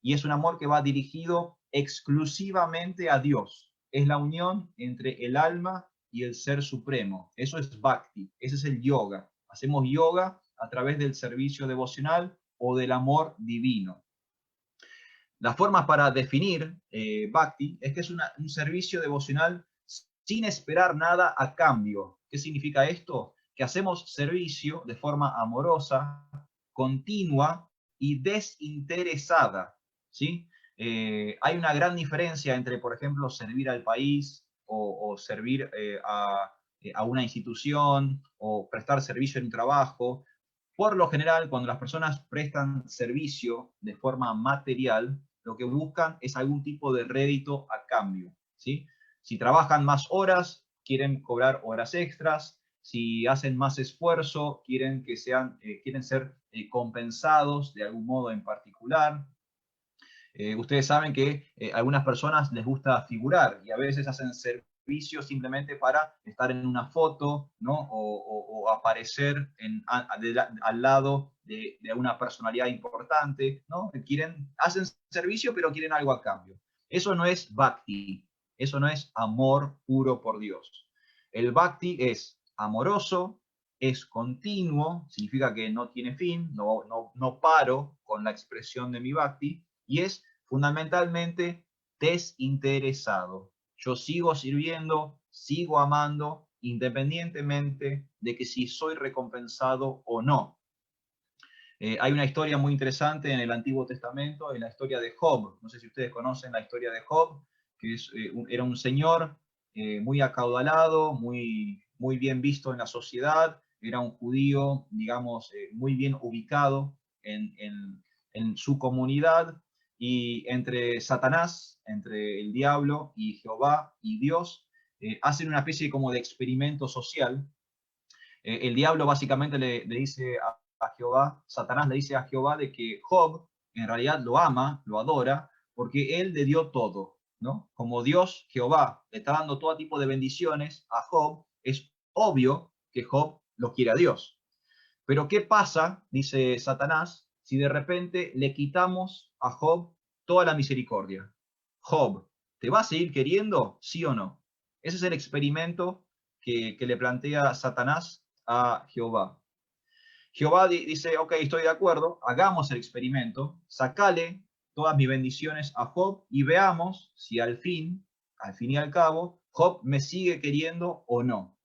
Y es un amor que va dirigido exclusivamente a Dios. Es la unión entre el alma y el ser supremo. Eso es Bhakti, ese es el yoga. Hacemos yoga a través del servicio devocional o del amor divino. Las formas para definir Bhakti es que es un servicio devocional sin esperar nada a cambio. ¿Qué significa esto? Que hacemos servicio de forma amorosa, continua y desinteresada, ¿sí? Hay una gran diferencia entre, por ejemplo, servir al país o servir a una institución o prestar servicio en un trabajo. Por lo general, cuando las personas prestan servicio de forma material, lo que buscan es algún tipo de rédito a cambio, ¿sí? Si trabajan más horas, quieren cobrar horas extras. Si hacen más esfuerzo, quieren ser compensados de algún modo en particular. Ustedes saben que a algunas personas les gusta figurar y a veces hacen servicios simplemente para estar en una foto, ¿no? O aparecer al lado de una personalidad importante, ¿no? Hacen servicio pero quieren algo a cambio. Eso no es bhakti, eso no es amor puro por Dios. El bhakti es amoroso, es continuo, significa que no tiene fin, no paro con la expresión de mi bhakti, y es fundamentalmente desinteresado. Yo sigo sirviendo, sigo amando, independientemente de que si soy recompensado o no. Hay una historia muy interesante en el Antiguo Testamento, en la historia de Job. No sé si ustedes conocen la historia de Job, que era un señor muy acaudalado, muy bien visto en la sociedad, era un judío, digamos, muy bien ubicado en su comunidad, y entre Satanás, entre el diablo y Jehová y Dios, hacen una especie como de experimento social. El diablo básicamente le dice a Jehová, Satanás le dice a Jehová de que Job en realidad lo ama, lo adora, porque él le dio todo, ¿no? Como Dios, Jehová, le está dando todo tipo de bendiciones a Job, es obvio que Job lo quiere a Dios. Pero ¿qué pasa, dice Satanás, si de repente le quitamos a Job toda la misericordia? Job, ¿te va a seguir queriendo? ¿Sí o no? Ese es el experimento que le plantea Satanás a Jehová. Jehová dice, ok, estoy de acuerdo, hagamos el experimento, sacale todas mis bendiciones a Job y veamos si al fin y al cabo, Job me sigue queriendo o no.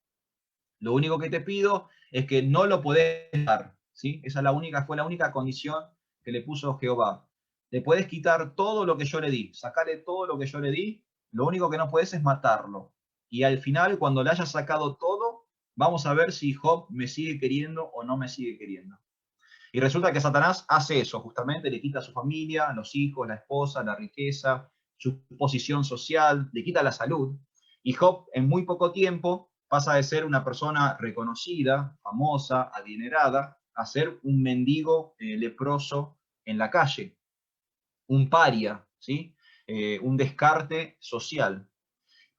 Lo único que te pido es que no lo podés dar, ¿sí? Fue la única condición que le puso Jehová. Le puedes quitar todo lo que yo le di, sacarle todo lo que yo le di, lo único que no puedes es matarlo. Y al final, cuando le hayas sacado todo, vamos a ver si Job me sigue queriendo o no me sigue queriendo. Y resulta que Satanás hace eso, justamente le quita a su familia, los hijos, la esposa, la riqueza, su posición social, le quita la salud. Y Job en muy poco tiempo pasa de ser una persona reconocida, famosa, adinerada, a ser un mendigo leproso en la calle, un paria, ¿sí? Un descarte social.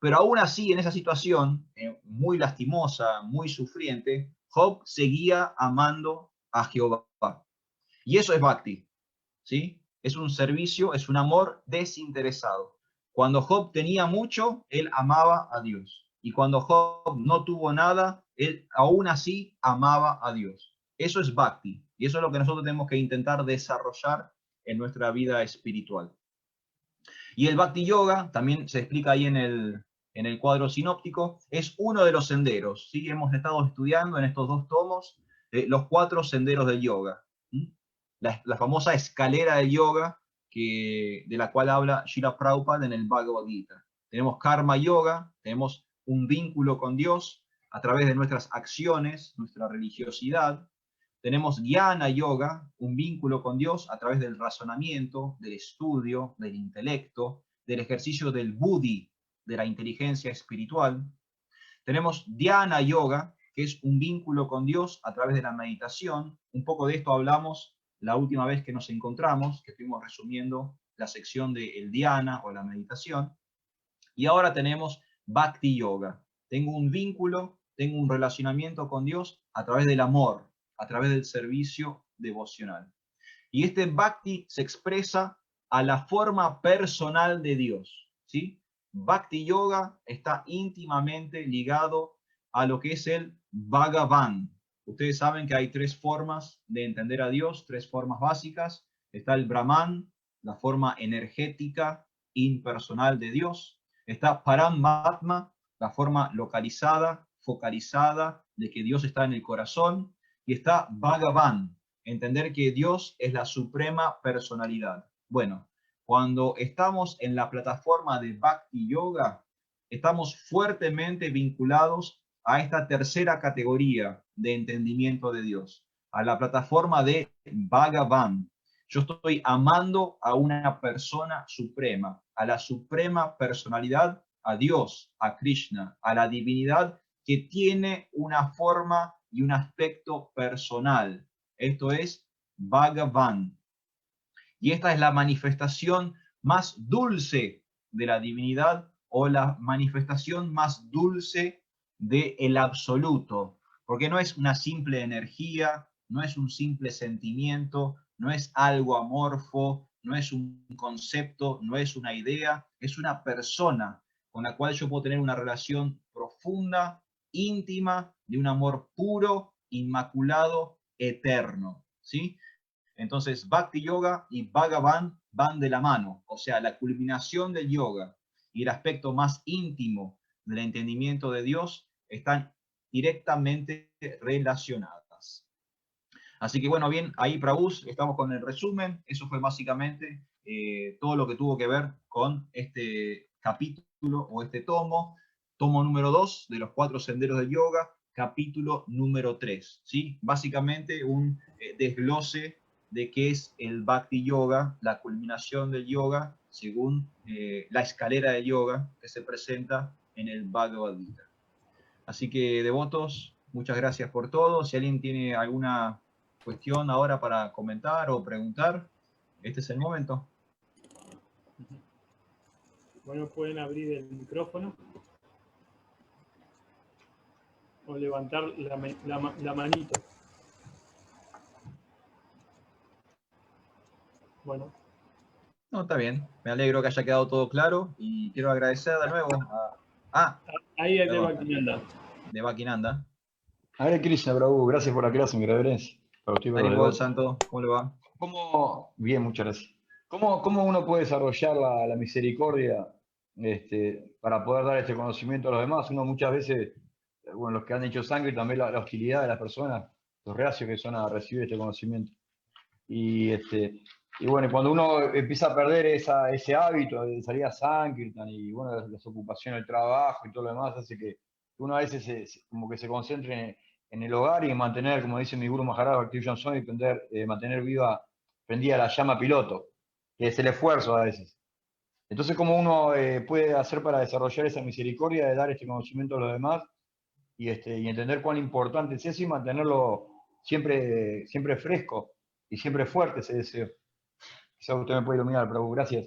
Pero aún así, en esa situación muy lastimosa, muy sufriente, Job seguía amando a Jehová. Y eso es bhakti, ¿sí? Es un servicio, es un amor desinteresado. Cuando Job tenía mucho, él amaba a Dios. Y cuando Job no tuvo nada, él aún así amaba a Dios. Eso es bhakti. Y eso es lo que nosotros tenemos que intentar desarrollar en nuestra vida espiritual. Y el Bhakti Yoga, también se explica ahí en el cuadro sinóptico, es uno de los senderos. ¿Sí? Hemos estado estudiando en estos dos tomos los 4 senderos del yoga. ¿Sí? La famosa escalera del yoga de la cual habla Srila Prabhupada en el Bhagavad Gita. Tenemos karma yoga, tenemos un vínculo con Dios a través de nuestras acciones, nuestra religiosidad. Tenemos Jnana Yoga, un vínculo con Dios a través del razonamiento, del estudio, del intelecto, del ejercicio del buddhi, de la inteligencia espiritual. Tenemos Dhyana Yoga, que es un vínculo con Dios a través de la meditación. Un poco de esto hablamos la última vez que nos encontramos, que estuvimos resumiendo la sección del Dhyana o la meditación. Y ahora tenemos Bhakti Yoga. Tengo un vínculo, tengo un relacionamiento con Dios a través del amor, a través del servicio devocional. Y este Bhakti se expresa a la forma personal de Dios, ¿sí? Bhakti Yoga está íntimamente ligado a lo que es el Bhagavan. Ustedes saben que hay 3 formas de entender a Dios, 3 formas básicas. Está el Brahman, la forma energética, impersonal de Dios. Está Paramatma, la forma localizada, focalizada, de que Dios está en el corazón. Y está Bhagavan, entender que Dios es la suprema personalidad. Bueno, cuando estamos en la plataforma de Bhakti Yoga, estamos fuertemente vinculados a esta tercera categoría de entendimiento de Dios, a la plataforma de Bhagavan. Yo estoy amando a una persona suprema, a la suprema personalidad a Dios, a Krishna, a la divinidad que tiene una forma y un aspecto personal. Esto es Bhagavan. Y esta es la manifestación más dulce de la divinidad o la manifestación más dulce del absoluto, porque no es una simple energía, no es un simple sentimiento, no es algo amorfo, no es un concepto, no es una idea, es una persona con la cual yo puedo tener una relación profunda, íntima, de un amor puro, inmaculado, eterno, ¿sí? Entonces, Bhakti Yoga y Bhagavan van de la mano, o sea, la culminación del yoga y el aspecto más íntimo del entendimiento de Dios están directamente relacionadas. Así que bueno, bien, ahí Prabhu, estamos con el resumen. Eso fue básicamente todo lo que tuvo que ver con este capítulo o este tomo número 2 de los 4 senderos del yoga, capítulo número 3, ¿sí? Básicamente un desglose de qué es el Bhakti Yoga, la culminación del yoga, según la escalera de yoga que se presenta en el Bhagavad Gita. Así que, devotos, muchas gracias por todo. Si alguien tiene alguna cuestión ahora para comentar o preguntar, este es el momento. Bueno, pueden abrir el micrófono o levantar la manito. Bueno. No, está bien. Me alegro que haya quedado todo claro y quiero agradecer de nuevo a... Ahí es perdón, de Bhaktinanda. de Bhaktinanda. Hare Krishna, Prabhu, gracias por la clase, mi reverencia. Para usted y para los Haribol, devotos. Santo, ¿cómo le va? Bien, muchas gracias. ¿Cómo uno puede desarrollar la misericordia para poder dar este conocimiento a los demás? Uno muchas veces, bueno, los que han hecho sangre, también la hostilidad de las personas, los reacios que son a recibir este conocimiento. Y bueno, y cuando uno empieza a perder ese hábito de salir a Sankirtan y bueno, las ocupaciones, el trabajo y todo lo demás, hace que uno a veces como que se concentre en el hogar y en mantener, como dice mi Guru Maharaj Bhaktivedanta Swami, mantener viva, prendida la llama piloto, que es el esfuerzo a veces. Entonces, ¿cómo uno puede hacer para desarrollar esa misericordia de dar este conocimiento a los demás y entender cuán importante es eso y mantenerlo siempre fresco y siempre fuerte ese deseo? Quizá usted me puede iluminar, Prabhu. Gracias.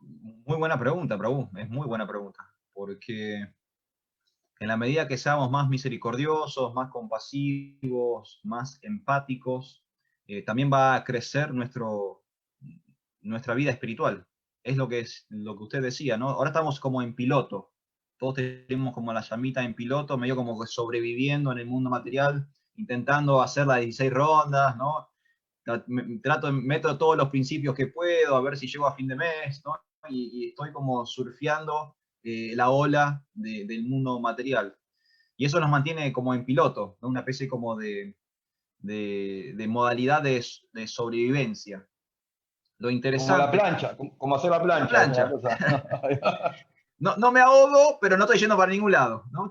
Muy buena pregunta, Prabhu. Es muy buena pregunta. Porque en la medida que seamos más misericordiosos, más compasivos, más empáticos, también va a crecer nuestra vida espiritual. Es lo que usted decía, ¿no? Ahora estamos como en piloto. Todos tenemos como la llamita en piloto, medio como que sobreviviendo en el mundo material, intentando hacer las 16 rondas, ¿no? Meto todos los principios que puedo, a ver si llego a fin de mes, ¿no? Y estoy como surfeando la ola del mundo material. Y eso nos mantiene como en piloto, ¿no? Una especie como de modalidad de sobrevivencia. Lo Como la interesante... plancha, como hacer la La plancha. plancha. No me ahogo, pero no estoy yendo para ningún lado. ¿No?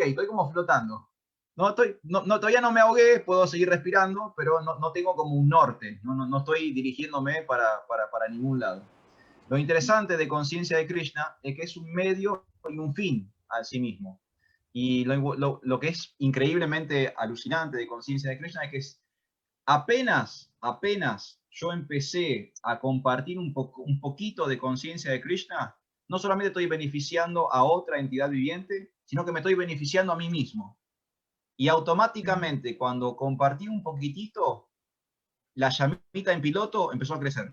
Estoy como flotando. Todavía no me ahogué, puedo seguir respirando, pero no tengo como un norte. No estoy dirigiéndome para ningún lado. Lo interesante de conciencia de Krishna es que es un medio y un fin a sí mismo. Y lo que es increíblemente alucinante de conciencia de Krishna es que apenas yo empecé a compartir un poquito de conciencia de Krishna, no solamente estoy beneficiando a otra entidad viviente, sino que me estoy beneficiando a mí mismo. Y automáticamente, cuando compartí un poquitito, la llamita en piloto empezó a crecer.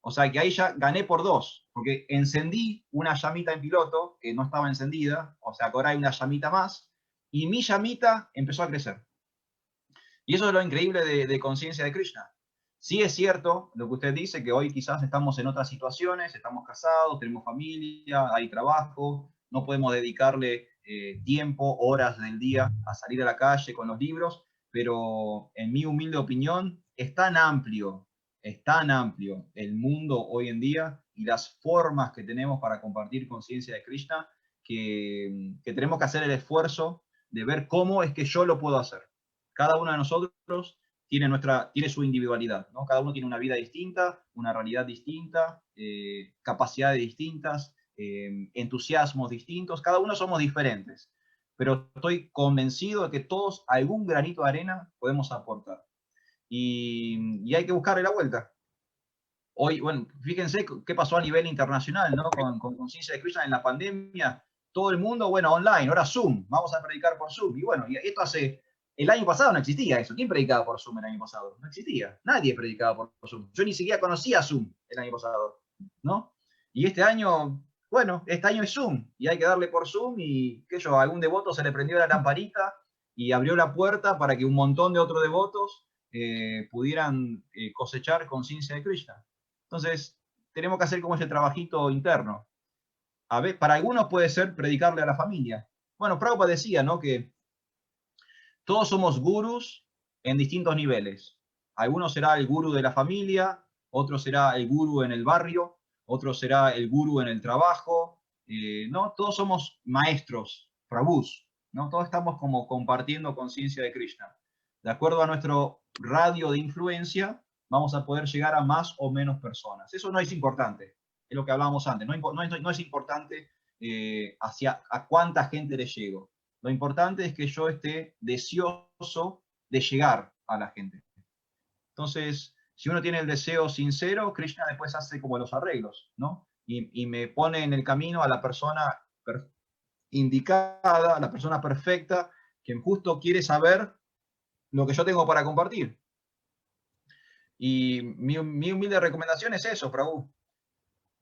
O sea que ahí ya gané por 2, porque encendí una llamita en piloto que no estaba encendida, o sea que ahora hay una llamita más, y mi llamita empezó a crecer. Y eso es lo increíble de conciencia de Krishna. Sí es cierto lo que usted dice, que hoy quizás estamos en otras situaciones, estamos casados, tenemos familia, hay trabajo, no podemos dedicarle tiempo, horas del día a salir a la calle con los libros, pero en mi humilde opinión es tan amplio el mundo hoy en día y las formas que tenemos para compartir conciencia de Krishna, que tenemos que hacer el esfuerzo de ver cómo es que yo lo puedo hacer. Cada uno de nosotros tiene su individualidad, ¿no? Cada uno tiene una vida distinta, una realidad distinta, capacidades distintas, entusiasmos distintos, cada uno somos diferentes, pero estoy convencido de que todos algún granito de arena podemos aportar. Y hay que buscarle la vuelta. Hoy, bueno, fíjense qué pasó a nivel internacional, ¿no? Con Conciencia de Krishna en la pandemia, todo el mundo, bueno, online, ahora Zoom, vamos a predicar por Zoom. Y bueno, y esto el año pasado no existía eso. ¿Quién predicaba por Zoom el año pasado? No existía. Nadie predicaba por Zoom. Yo ni siquiera conocía Zoom el año pasado, ¿no? Y este año, bueno, este año es Zoom, y hay que darle por Zoom, y a algún devoto se le prendió la lamparita y abrió la puerta para que un montón de otros devotos pudieran cosechar conciencia de Krishna. Entonces, tenemos que hacer como ese trabajito interno. A ver, para algunos puede ser predicarle a la familia. Bueno, Prabhupada decía, ¿no?, que todos somos gurús en distintos niveles. Algunos será el gurú de la familia, otro será el gurú en el barrio, otro será el gurú en el trabajo, ¿no? Todos somos maestros, prabhus, ¿no? Todos estamos como compartiendo conciencia de Krishna. De acuerdo a nuestro radio de influencia, vamos a poder llegar a más o menos personas. Eso no es importante, es lo que hablábamos antes. No es importante a cuánta gente le llego. Lo importante es que yo esté deseoso de llegar a la gente. Entonces, si uno tiene el deseo sincero, Krishna después hace como los arreglos, ¿no? Y me pone en el camino a la persona indicada, a la persona perfecta, que justo quiere saber lo que yo tengo para compartir. Y mi humilde recomendación es eso, Prabhu.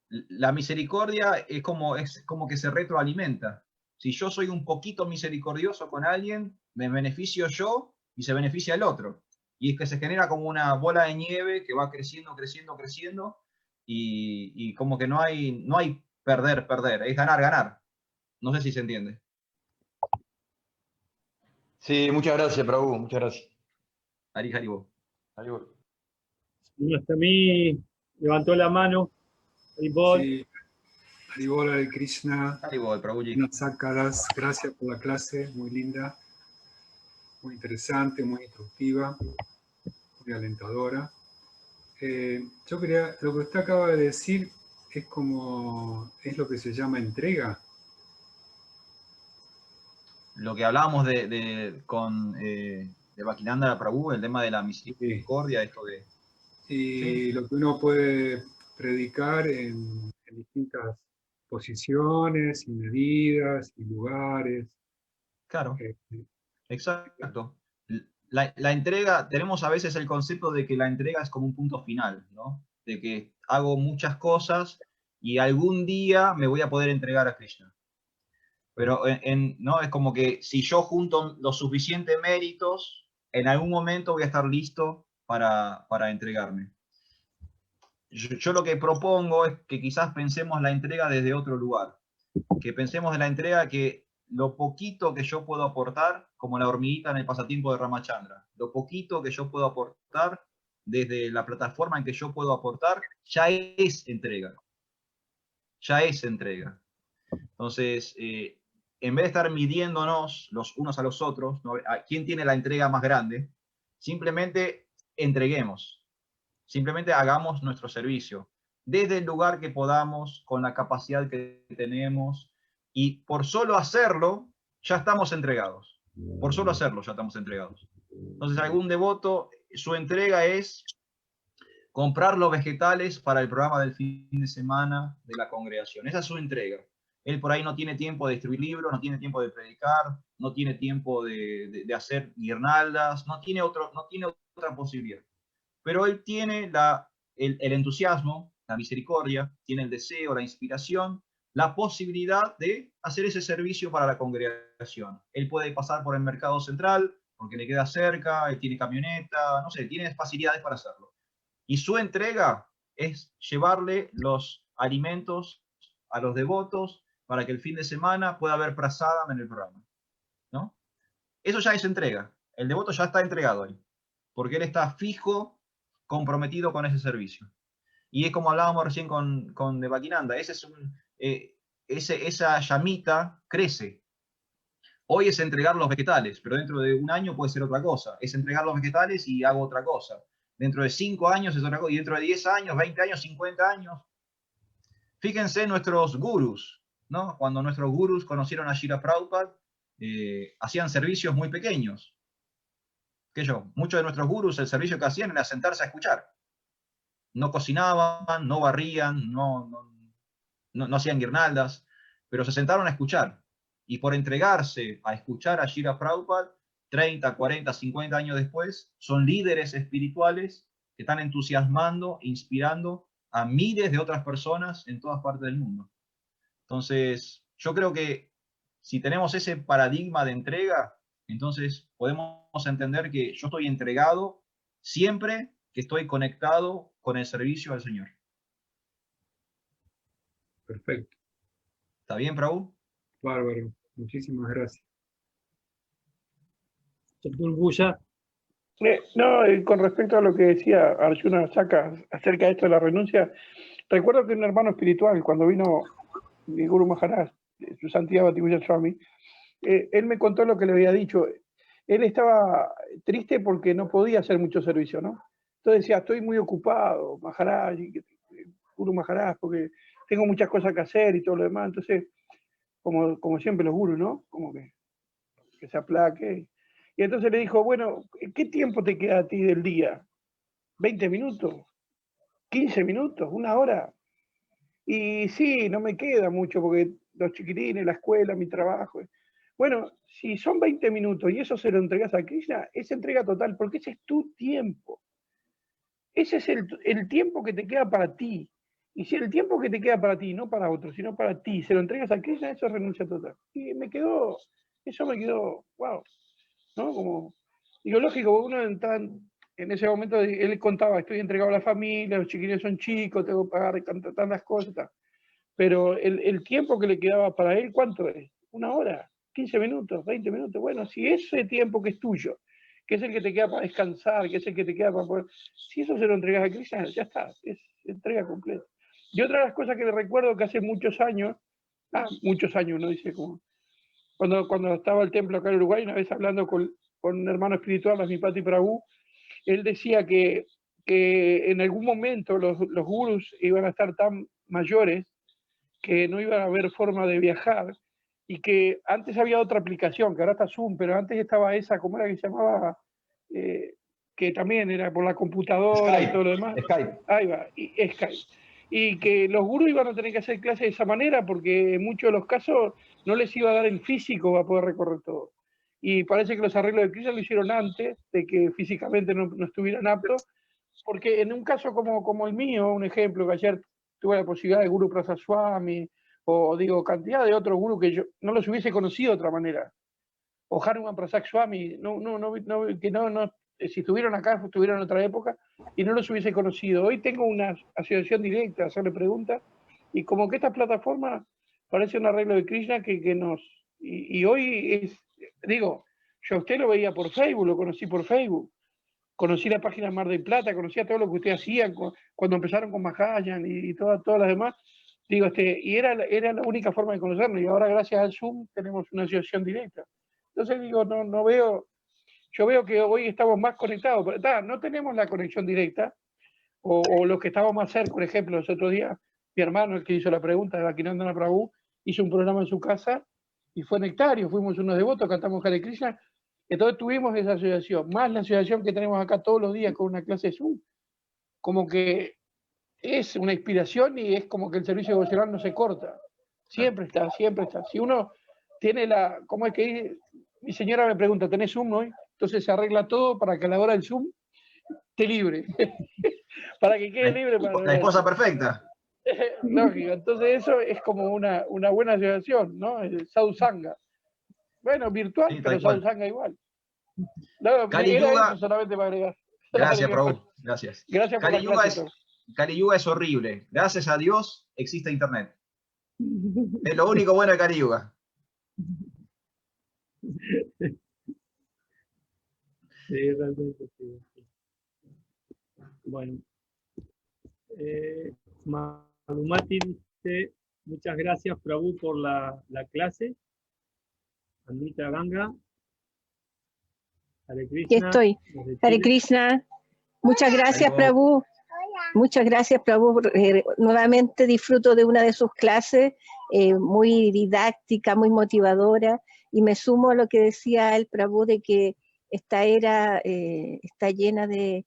La misericordia es como que se retroalimenta. Si yo soy un poquito misericordioso con alguien, me beneficio yo y se beneficia el otro. Y es que se genera como una bola de nieve que va creciendo, creciendo, creciendo, y como que no hay perder, perder, es ganar, ganar. No sé si se entiende. Sí, muchas gracias, Prabhu, muchas gracias. Hari Haribo. Haribol. Hasta mí levantó la mano. Haribol. Sí, Haribol, Hare Krishna. Haribol, Prabhuji. Sácalas, gracias por la clase, muy linda, muy interesante, muy instructiva, muy alentadora. Yo quería, lo que usted acaba de decir es lo que se llama entrega. Lo que hablábamos con Bhaktinanda Prabhu, el tema de la misericordia, esto de... Y sí, lo que uno puede predicar en distintas posiciones y medidas y lugares. claro, exacto. La entrega, tenemos a veces el concepto de que la entrega es como un punto final, ¿no? De que hago muchas cosas y algún día me voy a poder entregar a Krishna. Pero no, es como que si yo junto los suficientes méritos, en algún momento voy a estar listo para entregarme. Yo lo que propongo es que quizás pensemos la entrega desde otro lugar. Que pensemos en la entrega que lo poquito que yo puedo aportar, como la hormiguita en el pasatiempo de Ramachandra, lo poquito que yo puedo aportar desde la plataforma en que yo puedo aportar, ya es entrega. Ya es entrega. Entonces, en vez de estar midiéndonos los unos a los otros, ¿no?, a quién tiene la entrega más grande, simplemente entreguemos. Simplemente hagamos nuestro servicio desde el lugar que podamos, con la capacidad que tenemos, y por solo hacerlo, ya estamos entregados. Por solo hacerlo, ya estamos entregados. Entonces, algún devoto, su entrega es comprar los vegetales para el programa del fin de semana de la congregación. Esa es su entrega. Él por ahí no tiene tiempo de distribuir libros, no tiene tiempo de predicar, no tiene tiempo de hacer guirnaldas, no tiene otra posibilidad. Pero él tiene el entusiasmo, la misericordia, tiene el deseo, la inspiración, la posibilidad de hacer ese servicio para la congregación. Él puede pasar por el mercado central, porque le queda cerca, él tiene camioneta, no sé, tiene facilidades para hacerlo. Y su entrega es llevarle los alimentos a los devotos para que el fin de semana pueda haber prasadam en el programa, ¿no? Eso ya es entrega. El devoto ya está entregado ahí, porque él está fijo, comprometido con ese servicio. Y es como hablábamos recién con Bhaktinanda, esa llamita crece. Hoy es entregar los vegetales, pero dentro de un año puede ser otra cosa. Es entregar los vegetales y hago otra cosa. Dentro de 5 años es otra cosa, y dentro de 10 años, 20 años, 50 años. Fíjense nuestros gurús, ¿no? Cuando nuestros gurús conocieron a Srila Prabhupada, hacían servicios muy pequeños. Muchos de nuestros gurús, el servicio que hacían era sentarse a escuchar. No cocinaban, no barrían, no hacían guirnaldas, pero se sentaron a escuchar. Y por entregarse a escuchar a Srila Prabhupada, 30, 40, 50 años después, son líderes espirituales que están entusiasmando, inspirando a miles de otras personas en todas partes del mundo. Entonces, yo creo que si tenemos ese paradigma de entrega, entonces podemos entender que yo estoy entregado siempre que estoy conectado con el servicio al Señor. Perfecto. ¿Está bien, Prabhu? Bárbaro. Muchísimas gracias. Chaturbuya. No, con respecto a lo que decía Arjuna Saka acerca de esto de la renuncia, recuerdo que un hermano espiritual, cuando vino mi Guru Maharaj, su santidad Bhakti Swami, él me contó lo que le había dicho. Él estaba triste porque no podía hacer mucho servicio, ¿no? Entonces decía, estoy muy ocupado, Maharaj, Guru Maharaj, porque tengo muchas cosas que hacer y todo lo demás. Entonces, como siempre los gurus, ¿no? Como que se aplaque. Y entonces le dijo, bueno, ¿qué tiempo te queda a ti del día? ¿20 minutos? ¿15 minutos? ¿1 hora? Y sí, no me queda mucho porque los chiquilines, la escuela, mi trabajo. Bueno, si son 20 minutos y eso se lo entregas a Krishna, es entrega total, porque ese es tu tiempo. Ese es el tiempo que te queda para ti. Y si el tiempo que te queda para ti, no para otros, sino para ti, se lo entregas a Krishna, eso es renuncia total. Y eso me quedó, wow. ¿No? Como, digo, lógico, uno está en ese momento, él contaba, estoy entregado a la familia, los chiquillos son chicos, tengo que pagar tantas cosas, tal. Pero el tiempo que le quedaba para él, ¿cuánto es? 1 hora, 15 minutos, 20 minutos. Bueno, si ese tiempo que es tuyo, que es el que te queda para descansar, que es el que te queda para poder, si eso se lo entregas a Krishna, ya está, es entrega completa. Y otra de las cosas que le recuerdo que hace muchos años, no dice como, cuando estaba el templo acá en Uruguay, una vez hablando con un hermano espiritual, Lasmipati Prabhu, él decía que en algún momento los gurús iban a estar tan mayores que no iba a haber forma de viajar y que antes había otra aplicación, que ahora está Zoom, pero antes estaba esa, ¿cómo era que se llamaba? Que también era por la computadora Skype, y todo lo demás. Skype. Ahí va, y Skype. Y que los gurús iban a tener que hacer clases de esa manera porque en muchos de los casos no les iba a dar el físico para poder recorrer todo. Y parece que los arreglos de Krishna lo hicieron antes de que físicamente no estuvieran aptos, porque en un caso como el mío, un ejemplo que ayer tuve la posibilidad de Guru Prasad Swami, o digo, cantidad de otros gurús que yo no los hubiese conocido de otra manera. O Hanuman Prasad Swami, si estuvieron acá, estuvieron en otra época, y no los hubiese conocido. Hoy tengo una asociación directa a hacerle preguntas, y como que esta plataforma parece un arreglo de Krishna que nos... Y hoy es, digo, yo a usted lo veía por Facebook, lo conocí por Facebook, conocí la página Mar del Plata, conocía todo lo que usted hacía cuando empezaron con Mahayan y todas las demás. Digo, y era la única forma de conocernos, y ahora gracias al Zoom tenemos una asociación directa. Entonces digo, no veo, yo veo que hoy estamos más conectados, pero no tenemos la conexión directa, o los que estamos más cerca, por ejemplo, los otros días, mi hermano, el que hizo la pregunta de Bhaktivinoda Prabhu, hizo un programa en su casa y fue nectario, fuimos unos devotos, cantamos Hare Krishna, entonces tuvimos esa asociación, más la asociación que tenemos acá todos los días con una clase de Zoom, como que es una inspiración y es como que el servicio devocional no se corta, siempre está. Si uno tiene ¿cómo es que dice? Mi señora me pregunta, ¿tenés Zoom hoy? Entonces se arregla todo para que a la hora del Zoom esté libre, para que quede libre. La esposa perfecta. Lógico, entonces eso es como una buena asociación, ¿no? El sadhusanga. Bueno, virtual, Sí, pero sadhusanga igual. No, Kali era Yuga. eso solamente para agregar. Gracias, Prabhu. Gracias. Gracias por la clase. Kali Yuga es horrible. Gracias a Dios existe Internet. Es lo único bueno de Kali Yuga. Sí, realmente sí. Bueno. Madhumati dice, muchas gracias, Prabhu, por la clase. Anita Ganga. Hare Krishna. Aquí estoy. Hare Krishna. Muchas gracias, Prabhu. Muchas gracias, Prabhu. Nuevamente disfruto de una de sus clases, muy didáctica, muy motivadora, y me sumo a lo que decía el Prabhu de que esta era está llena de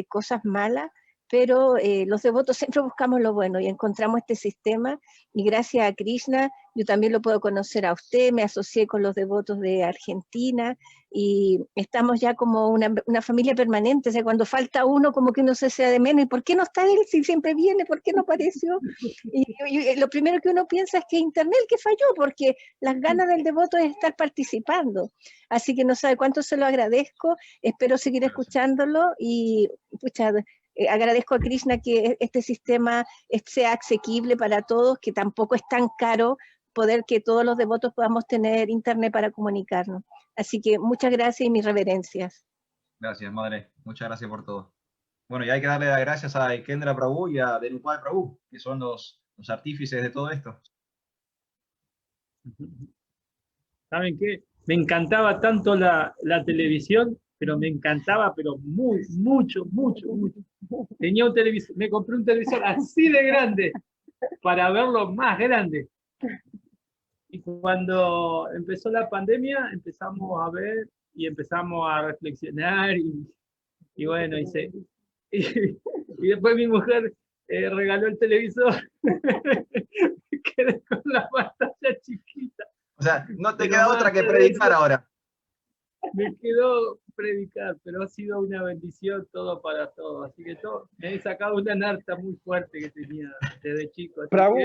cosas malas, pero los devotos siempre buscamos lo bueno y encontramos este sistema, y gracias a Krishna yo también lo puedo conocer a usted, me asocié con los devotos de Argentina y estamos ya como una familia permanente. O sea, cuando falta uno como que uno se sea de menos, ¿y por qué no está él si siempre viene? ¿Por qué no apareció? Y lo primero que uno piensa es que internet que falló, porque las ganas del devoto es estar participando. Así que no sabe cuánto se lo agradezco, espero seguir escuchándolo y pucha, agradezco a Krishna que este sistema sea asequible para todos, que tampoco es tan caro poder que todos los devotos podamos tener internet para comunicarnos. Así que muchas gracias y mis reverencias. Gracias, madre. Muchas gracias por todo. Bueno, y hay que darle las gracias a Kendra Prabhu y a Dhenupal Prabhu, que son los artífices de todo esto. ¿Saben qué? Me encantaba tanto la televisión, pero me encantaba, pero mucho. Tenía un televisor, me compré un televisor así de grande para verlo más grande. Y cuando empezó la pandemia, empezamos a ver y empezamos a reflexionar y bueno, y después mi mujer regaló el televisor. Quedé con la pantalla chiquita. O sea, no te queda otra que predicar ahora. Me quedó predicar, pero ha sido una bendición todo para todo. Así que me he sacado una narta muy fuerte que tenía desde chico. Prabhu,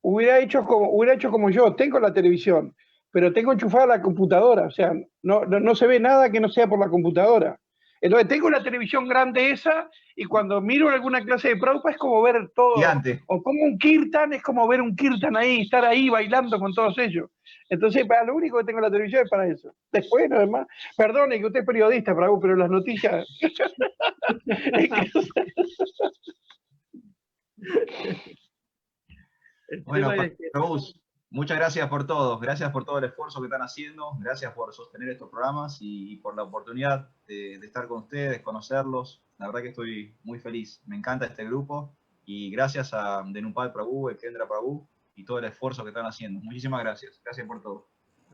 hubiera hecho como yo, tengo la televisión, pero tengo enchufada la computadora, o sea, no se ve nada que no sea por la computadora. Entonces tengo la televisión grande esa, y cuando miro alguna clase de Prabhupada es como ver todo, Gigante. o como un kirtan, es como ver un kirtan ahí, estar ahí bailando con todos ellos. Entonces, para lo único que tengo la televisión es para eso. Después, nada más, perdone que usted es periodista, Prabhu, pero las noticias... Bueno, Prabhu, muchas gracias por todo. Gracias por todo el esfuerzo que están haciendo. Gracias por sostener estos programas y por la oportunidad de estar con ustedes, conocerlos. La verdad que estoy muy feliz. Me encanta este grupo y gracias a Dhenupal Prabhu, Kendra Prabhu y todo el esfuerzo que están haciendo. Muchísimas gracias. Gracias por todo.